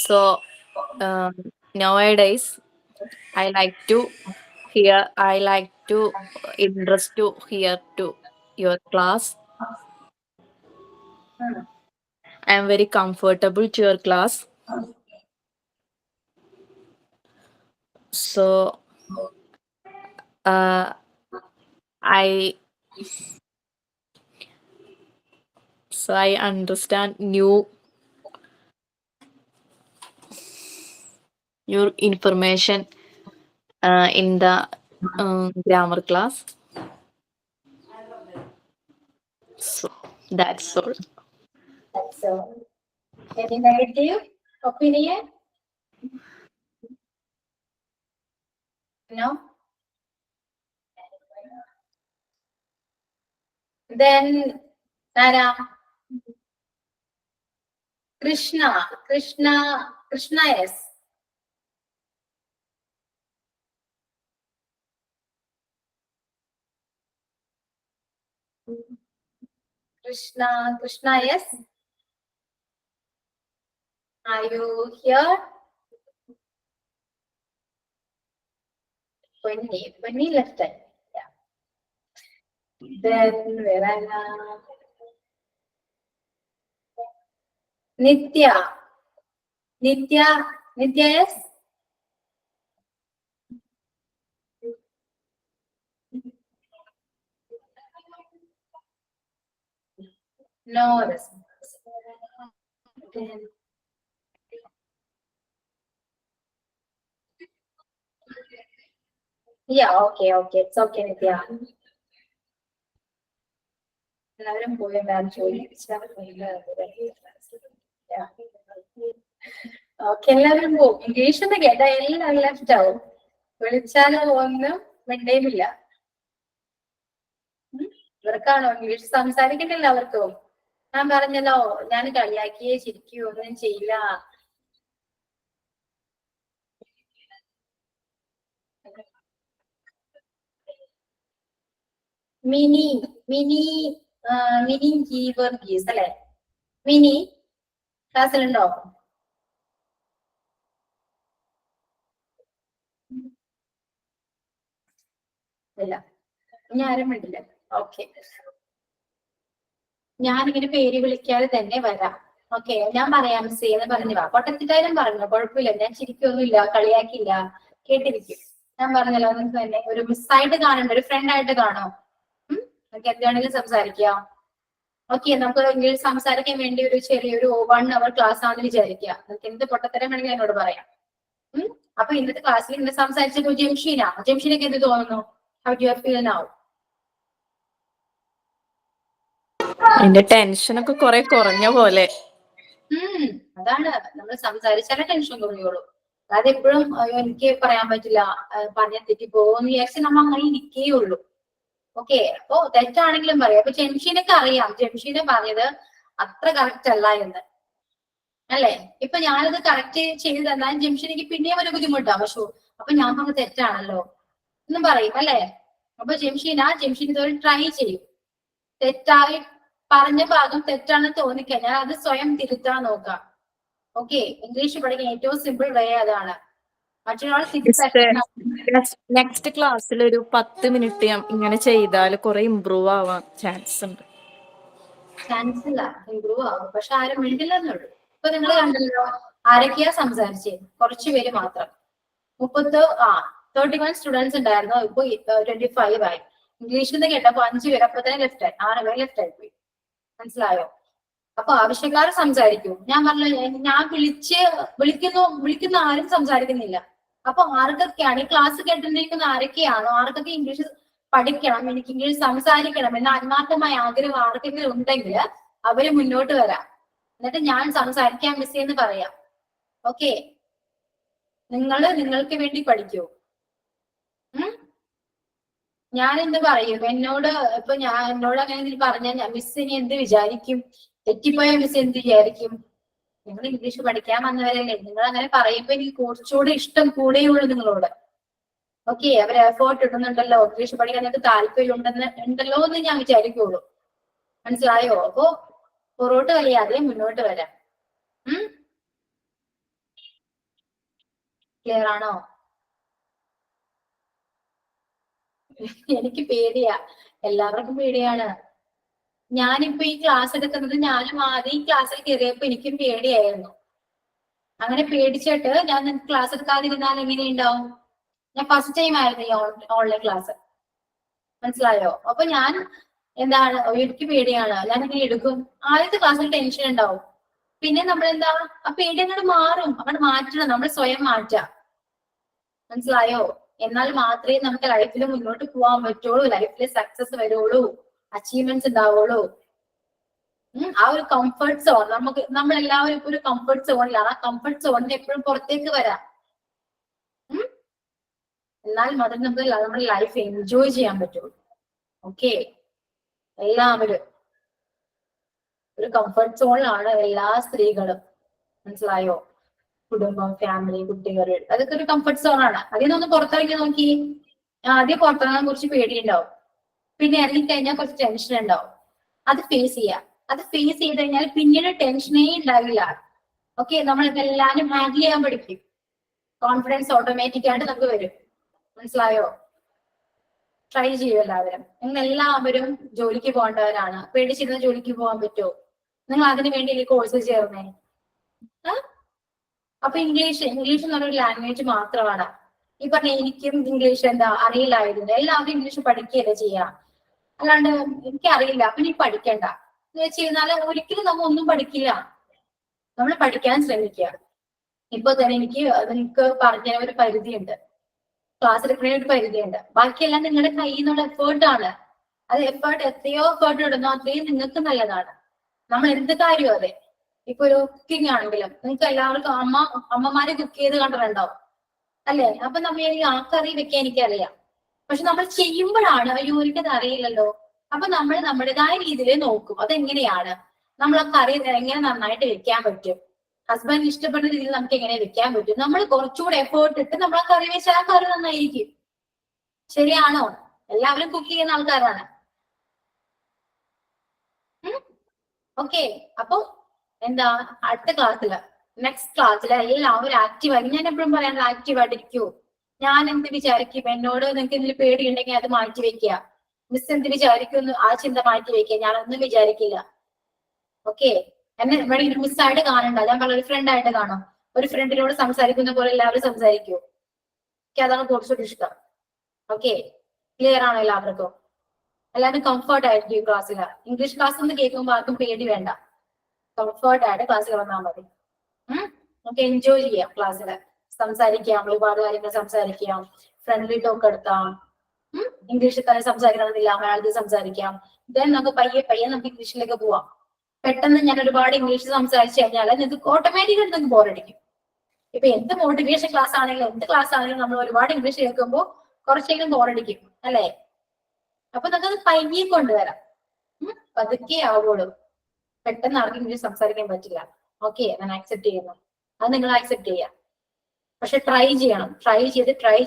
So nowadays I like to interest to hear to your class. I am very comfortable to your class. So I understand your information in the grammar class. So that's all. So, any negative opinion? No? Then, Nara. Krishna, yes. Krishna, yes. Are you here? Penny left it. Yeah. Then where am I? Nitya, yes. No response. Yeah, okay. It's okay, Nitya. എല്ലാവരും പോയി okay, എല്ലാവരും പോകും. English എന്ന് കേട്ടാ എല്ലാം left ആവും. വിളിച്ചാലും ഒന്നും മിണ്ടേമില്ല. ഇവർക്കാണോ ഇംഗ്ലീഷ് സംസാരിക്കണ്ടില്ല അവർക്കോ? ഞാൻ പറഞ്ഞല്ലോ, ഞാൻ കളിയാക്കിയേ ചിരിക്കൂ, ഒന്നും ചെയ്യില്ല. മിനി ഗീവർഗീസ് അല്ലെ? മിനി ക്ലാസ്സിലുണ്ടോ? ഇല്ല, ഞാൻ ആരും വേണ്ടില്ല. ഓക്കെ, ഞാനിങ്ങനെ പേര് വിളിക്കാതെ തന്നെ വരാം. ഓക്കെ, ഞാൻ പറയാം മിസ് എന്ന് പറഞ്ഞു വാ. പൊട്ടത്തിട്ടായാലും പറഞ്ഞു, കുഴപ്പമില്ല, ഞാൻ ചിരിക്കൊന്നുമില്ല, കളിയാക്കില്ല, കേട്ടിരിക്കും. ഞാൻ പറഞ്ഞല്ലോ, നിങ്ങൾക്ക് തന്നെ ഒരു മിസ്സായിട്ട് കാണണ്ട, ഒരു ഫ്രണ്ട് ആയിട്ട് കാണോ. നമുക്ക് എന്താണെങ്കിലും സംസാരിക്കാം. ഓക്കെ, നമുക്ക് ഇംഗ്ലീഷ് സംസാരിക്കാൻ വേണ്ടി ഒരു ചെറിയൊരു 1 hour ക്ലാസ് ആണെന്ന് വിചാരിക്കുക. നിങ്ങൾക്ക് എന്ത് പൊട്ടത്തരം വേണമെങ്കിൽ എന്നോട് പറയാം. അപ്പൊ ഇന്നത്തെ ക്ലാസ്സിൽ ഇന്ന് സംസാരിച്ചപ്പോ ജംഷീനൊക്കെ എന്ത് തോന്നുന്നു? How do you feel now? എന്റെ ടെൻഷനൊക്കെ കുറെ കുറഞ്ഞ പോലെ. അതാണ്, നമ്മൾ സംസാരിച്ചാലേ ടെൻഷൻ കുറയുള്ളൂ. അതായത് എപ്പോഴും എനിക്ക് പറയാൻ പറ്റില്ല, പറഞ്ഞാൽ തെറ്റിപ്പോന്ന് വിചാരിച്ച് നമ്മൾ അങ്ങനെ ഇരിക്കേ ഉള്ളൂ. ഓക്കെ, അപ്പൊ തെറ്റാണെങ്കിലും പറയാം. അപ്പൊ ജംഷീനൊക്കെ അറിയാം, ജംഷീനെ പറഞ്ഞത് അത്ര കറക്റ്റ് അല്ല എന്ന്, അല്ലെ? ഇപ്പൊ ഞാനത് കറക്റ്റ് ചെയ്ത് തന്നാൽ ജംഷീനക്ക് പിന്നെയും ഒരു ബുദ്ധിമുട്ടാവും. പക്ഷേ അപ്പൊ ഞാൻ പറഞ്ഞത് തെറ്റാണല്ലോ എന്നും പറയും, അല്ലെ? അപ്പൊ ജംഷീൻ ഇതൊരു ട്രൈ ചെയ്യും. തെറ്റായി പറഞ്ഞ ഭാഗം തെറ്റാണെന്ന് തോന്നിക്കഴിഞ്ഞാൽ അത് സ്വയം തിരുത്താൻ നോക്കാം. ഓക്കെ, ഇംഗ്ലീഷ് പഠിക്കാൻ ഏറ്റവും സിമ്പിൾ വേ അതാണ്. മറ്റൊരാൾ നെക്സ്റ്റ് ക്ലാസ്സിൽ ഒരു 10 മിനിറ്റ് ഇങ്ങനെ ചെയ്താൽ കുറെ ഇമ്പ്രൂവ് ആവാൻ ചാൻസ് ഉണ്ട്. ചാൻസ് ഇല്ല, ഇമ്പ്രൂവ് ആവും, പക്ഷെ ആരും മിണ്ടില്ലെന്നുള്ളൂ. ഇപ്പൊ നിങ്ങൾ കണ്ടല്ലോ, ആരൊക്കെയാ സംസാരിച്ചേ? കുറച്ചു പേര് മാത്രം. 31 സ്റ്റുഡൻസ് ഉണ്ടായിരുന്നു, ഇപ്പൊ 25 ആയി. ഇംഗ്ലീഷിൽ നിന്ന് കേട്ടപ്പോ 5 പേര് അപ്പൊ തന്നെ ലെഫ്റ്റ് ആയി, 6 പേര് ലെഫ്റ്റ് ആയി പോയി. മനസ്സിലായോ? അപ്പൊ ആവശ്യക്കാർ സംസാരിക്കും. ഞാൻ പറഞ്ഞു, ഞാൻ വിളിക്കുന്ന ആരും സംസാരിക്കുന്നില്ല. അപ്പൊ ആർക്കൊക്കെയാണ് ഈ ക്ലാസ് കേട്ടിരിക്കുന്ന ആരൊക്കെയാണോ, ആർക്കൊക്കെ ഇംഗ്ലീഷ് പഠിക്കണം, എനിക്ക് ഇംഗ്ലീഷ് സംസാരിക്കണം എന്ന ആത്മാർത്ഥമായ ആഗ്രഹം ആർക്കെങ്കിലും ഉണ്ടെങ്കിൽ അവര് മുന്നോട്ട് വരാം. എന്നിട്ട് ഞാൻ സംസാരിക്കാൻ മിസ് എന്ന് പറയാം. ഓക്കെ, നിങ്ങൾക്ക് വേണ്ടി പഠിക്കൂ. ഞാൻ എന്ത് പറയും? എന്നോട് അങ്ങനെ പറഞ്ഞാൽ മിസ് ഇനി എന്ത് വിചാരിക്കും? തെറ്റിപ്പോയ മിസ് എന്ത് വിചാരിക്കും? നിങ്ങൾ ഇംഗ്ലീഷ് പഠിക്കാൻ വന്നവരല്ലേ, നിങ്ങൾ അങ്ങനെ പറയുമ്പോ എനിക്ക് കുറച്ചുകൂടെ ഇഷ്ടം കൂടെയുള്ളൂ നിങ്ങളോട്. ഓക്കെ, അവർ എഫേർട്ട് ഇടുന്നുണ്ടല്ലോ, ഇംഗ്ലീഷ് പഠിക്കാൻ നിങ്ങൾക്ക് താല്പര്യം ഉണ്ടല്ലോ എന്ന് ഞാൻ വിചാരിക്കുള്ളൂ. മനസ്സിലായോ? അപ്പോ പുറകോട്ട് കളിയാതെ മുന്നോട്ട് വരാം. ക്ലിയർ ആണോ? എനിക്ക് പേടിയാ, എല്ലാവർക്കും പേടിയാണ്. ഞാനിപ്പോ ഈ ക്ലാസ് എടുക്കുന്നത് ഞാനും ആദ്യം ഈ ക്ലാസ്സിൽ കയറിയപ്പോ എനിക്കും പേടിയായിരുന്നു. അങ്ങനെ പേടിച്ചിട്ട് ഞാൻ ക്ലാസ് എടുക്കാതിരുന്നാൽ എങ്ങനെയുണ്ടാവും? ഞാൻ ഫസ്റ്റ് ടൈം ആയിരുന്നു ഈ ഓൺലൈൻ ക്ലാസ്, മനസ്സിലായോ? അപ്പൊ ഞാൻ എന്താണ്, എനിക്ക് പേടിയാണ്, ഞാൻ ഇങ്ങനെ എടുക്കും. ആദ്യത്തെ ക്ലാസ്സിൽ ടെൻഷൻ ഉണ്ടാവും, പിന്നെ നമ്മൾ എന്താ ആ പേടി അങ്ങോട്ട് മാറും. അങ്ങോട്ട് മാറ്റണം, നമ്മൾ സ്വയം മാറ്റാം, മനസ്സിലായോ? എന്നാൽ മാത്രമേ നമുക്ക് ലൈഫിൽ മുന്നോട്ട് പോകാൻ പറ്റുള്ളൂ, ലൈഫിൽ സക്സസ് വരുള്ളൂ, അച്ചീവ്മെന്റ്സ് ഉണ്ടാവുള്ളൂ. ആ ഒരു കംഫർട്ട് സോൺ, നമ്മളെല്ലാവരും ഇപ്പൊ ഒരു കംഫർട്ട് സോണിലാണ്. ആ കംഫർട്ട് സോണിന് എപ്പോഴും പുറത്തേക്ക് വരാം. എന്നാൽ മാത്രമേ നമുക്ക് നമ്മുടെ ലൈഫ് എൻജോയ് ചെയ്യാൻ പറ്റുള്ളൂ. ഓക്കെ, എല്ലാവരും ഒരു കംഫർട്ട് സോണിലാണ് എല്ലാ സ്ത്രീകളും, മനസ്സിലായോ? കുടുംബം, ഫാമിലി, കുട്ടികൾ, അതൊക്കെ ഒരു കംഫർട്ട് സോണാണ്. അതിൽ നിന്ന് പുറത്തിറങ്ങി നോക്കി. ആദ്യം പുറത്തിറങ്ങാൻ കുറച്ച് പേടിയുണ്ടാവും, പിന്നെ ഇറങ്ങിക്കഴിഞ്ഞാൽ കുറച്ച് ടെൻഷൻ ഉണ്ടാവും. അത് ഫേസ് ചെയ്യാം. അത് ഫേസ് ചെയ്ത് കഴിഞ്ഞാൽ പിന്നീട് ടെൻഷനേ ഉണ്ടാവില്ല. ഓക്കെ, നമ്മൾ ഇതെല്ലാവരും ഹാൻഡിൽ ചെയ്യാൻ പഠിക്കും. കോൺഫിഡൻസ് ഓട്ടോമാറ്റിക് ആയിട്ട് നമുക്ക് വരും, മനസ്സിലായോ? ട്രൈ ചെയ്യും എല്ലാവരും. നിങ്ങൾ എല്ലാവരും ജോലിക്ക് പോകേണ്ടവരാണ്. പേടിച്ചിരുന്ന ജോലിക്ക് പോകാൻ പറ്റുമോ? നിങ്ങൾ അതിനു വേണ്ടി ഈ കോഴ്സ് ചേർന്നേ. അപ്പൊ ഇംഗ്ലീഷ് എന്ന് പറഞ്ഞൊരു ലാംഗ്വേജ് മാത്രമാണ്. ഈ പറഞ്ഞ എനിക്കും ഇംഗ്ലീഷ് എന്താ അറിയില്ലായിരുന്നു. എല്ലാവരും ഇംഗ്ലീഷ് പഠിക്കുകയല്ലേ ചെയ്യാം. അല്ലാണ്ട് എനിക്ക് അറിയില്ല അപ്പൊ നീ പഠിക്കണ്ട എന്ന് വെച്ച് കഴിഞ്ഞാൽ ഒരിക്കലും നമ്മൾ ഒന്നും പഠിക്കില്ല. നമ്മൾ പഠിക്കാൻ ശ്രമിക്കുക. ഇപ്പൊ തന്നെ നിങ്ങൾക്ക് പറഞ്ഞ ഒരു പരിധിയുണ്ട്, ക്ലാസ് എടുക്കുന്ന ഒരു പരിധിയുണ്ട്. ബാക്കിയെല്ലാം നിങ്ങളുടെ കയ്യിൽ നിന്നുള്ള എഫേർട്ടാണ്. അത് എത്രയോ എഫേർട്ട് ഇടുന്നോ അത്രയും നിങ്ങൾക്ക് നല്ലതാണ്. നമ്മൾ എന്ത് കാര്യവും അതെ. ഇപ്പൊ ഒരു കുക്കിംഗ് ആണെങ്കിലും നിങ്ങൾക്ക് എല്ലാവർക്കും അമ്മമാരെ കുക്ക് ചെയ്ത് കണ്ടിട്ടുണ്ടാവും അല്ലെ? അപ്പൊ നമ്മൾ ആ കറി വെക്കാൻ എനിക്കറിയാം, പക്ഷെ നമ്മൾ ചെയ്യുമ്പോഴാണ് അയ്യോ എനിക്കത് അറിയില്ലല്ലോ. അപ്പൊ നമ്മൾ നമ്മുടേതായ രീതിയിൽ നോക്കും അതെങ്ങനെയാണ് നമ്മൾ ആ കറി എങ്ങനെ നന്നായിട്ട് വെക്കാൻ പറ്റും, ഹസ്ബൻഡ് ഇഷ്ടപ്പെടുന്ന രീതിയിൽ നമുക്ക് എങ്ങനെ വെക്കാൻ പറ്റും. നമ്മൾ കുറച്ചുകൂടെ എഫേർട്ട് ഇട്ട് നമ്മൾ ആ കറി വെച്ചാൽ ആ കറി നന്നായിരിക്കും. ശരിയാണോ? എല്ലാവരും കുക്ക് ചെയ്യുന്ന ആൾക്കാരാണ്. ഓക്കെ, അപ്പൊ എന്താ അടുത്ത ക്ലാസ്സില് നെക്സ്റ്റ് ക്ലാസ്സില് എല്ലാവരും ആക്റ്റീവായി, ഞാൻ എപ്പോഴും പറയാനുള്ള ആക്റ്റീവായിട്ടിരിക്കൂ. ഞാൻ എന്ത് വിചാരിക്കും, എന്നോട് നിങ്ങൾക്ക് ഇതിൽ പേടിയുണ്ടെങ്കിൽ അത് മാറ്റി വെക്കുക. മിസ് എന്ത് വിചാരിക്കും ആ ചിന്ത മാറ്റി വെക്കുക. ഞാനൊന്നും വിചാരിക്കില്ല. ഓക്കെ, എന്നെ വേണമെങ്കിൽ മിസ്സായിട്ട് കാണണ്ട, ഞാൻ വളരെ ഫ്രണ്ടായിട്ട് കാണും. ഒരു ഫ്രണ്ടിനോട് സംസാരിക്കുന്ന പോലെ എല്ലാവരും സംസാരിക്കൂ. എനിക്ക് അതാണ് കുറച്ചുകൂടി ഇഷ്ടം. ഓക്കെ, ക്ലിയർ ആണോ എല്ലാവർക്കും? എല്ലാവരും കംഫർട്ട് ആയിരിക്കും ഈ ക്ലാസ്സില്. ഇംഗ്ലീഷ് ക്ലാസ് ഒന്ന് കേൾക്കുമ്പോൾ ആർക്കും പേടി വേണ്ട, കംഫർട്ട് ആയിട്ട് ക്ലാസ്സിൽ വന്നാൽ മതി. നമുക്ക് എൻജോയ് ചെയ്യാം, ക്ലാസ്സില് സംസാരിക്കാം, ഒരുപാട് കാര്യങ്ങൾ സംസാരിക്കാം, ഫ്രണ്ട്ലി ടോക്ക് എടുത്താം. ഇംഗ്ലീഷിൽ തന്നെ സംസാരിക്കണമെന്നില്ല, മലയാളത്തിൽ സംസാരിക്കാം. ദെൻ നമുക്ക് പയ്യെ നമുക്ക് ഇംഗ്ലീഷിലേക്ക് പോവാം. പെട്ടെന്ന് ഞാൻ ഒരുപാട് ഇംഗ്ലീഷ് സംസാരിച്ചു കഴിഞ്ഞാൽ നിങ്ങൾക്ക് ഓട്ടോമാറ്റിക്കായിട്ട് നിങ്ങൾക്ക് ബോറടിക്കും. ഇപ്പൊ എന്ത് മോട്ടിവേഷൻ ക്ലാസ് ആണെങ്കിലും എന്ത് ക്ലാസ് ആണെങ്കിലും നമ്മൾ ഒരുപാട് ഇംഗ്ലീഷ് കേൾക്കുമ്പോൾ കുറച്ചെങ്കിലും ബോറടിക്കും അല്ലെ? അപ്പൊ നമുക്കത് പയ്യെ കൊണ്ടുവരാം, പതുക്കെ ആവുള്ളൂ. പെട്ടെന്ന് ആർക്കും ഇംഗ്ലീഷ് സംസാരിക്കാൻ പറ്റില്ല. ഓക്കെ, ഞാൻ ആക്സെപ്റ്റ് ചെയ്യുന്നു, അത് നിങ്ങൾ ആക്സെപ്റ്റ് ചെയ്യാം. പക്ഷെ ട്രൈ ചെയ്യണം. ട്രൈ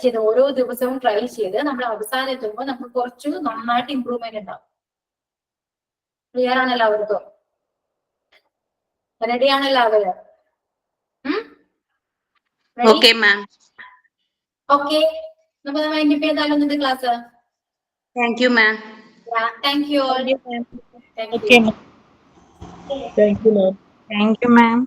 ചെയ്ത് ഓരോ ദിവസവും ട്രൈ ചെയ്ത് നമ്മൾ അവസാനം എത്തുമ്പോൾ നമുക്ക് കുറച്ച് നന്നായിട്ട് ഇമ്പ്രൂവ്മെന്റ് ഉണ്ടാവും. ക്ലിയർ ആണ് എല്ലാവർക്കും? റെഡി ആണ് എല്ലാവരും? Okay, ma'am. ഓക്കെ, നമുക്ക് വൈൻഡ് അപ്പ് ചെയ്താലോ ഇന്നത്തെ class? Thank you, ma'am. Thank you all. Thank you ma'am. Thank you, ma'am.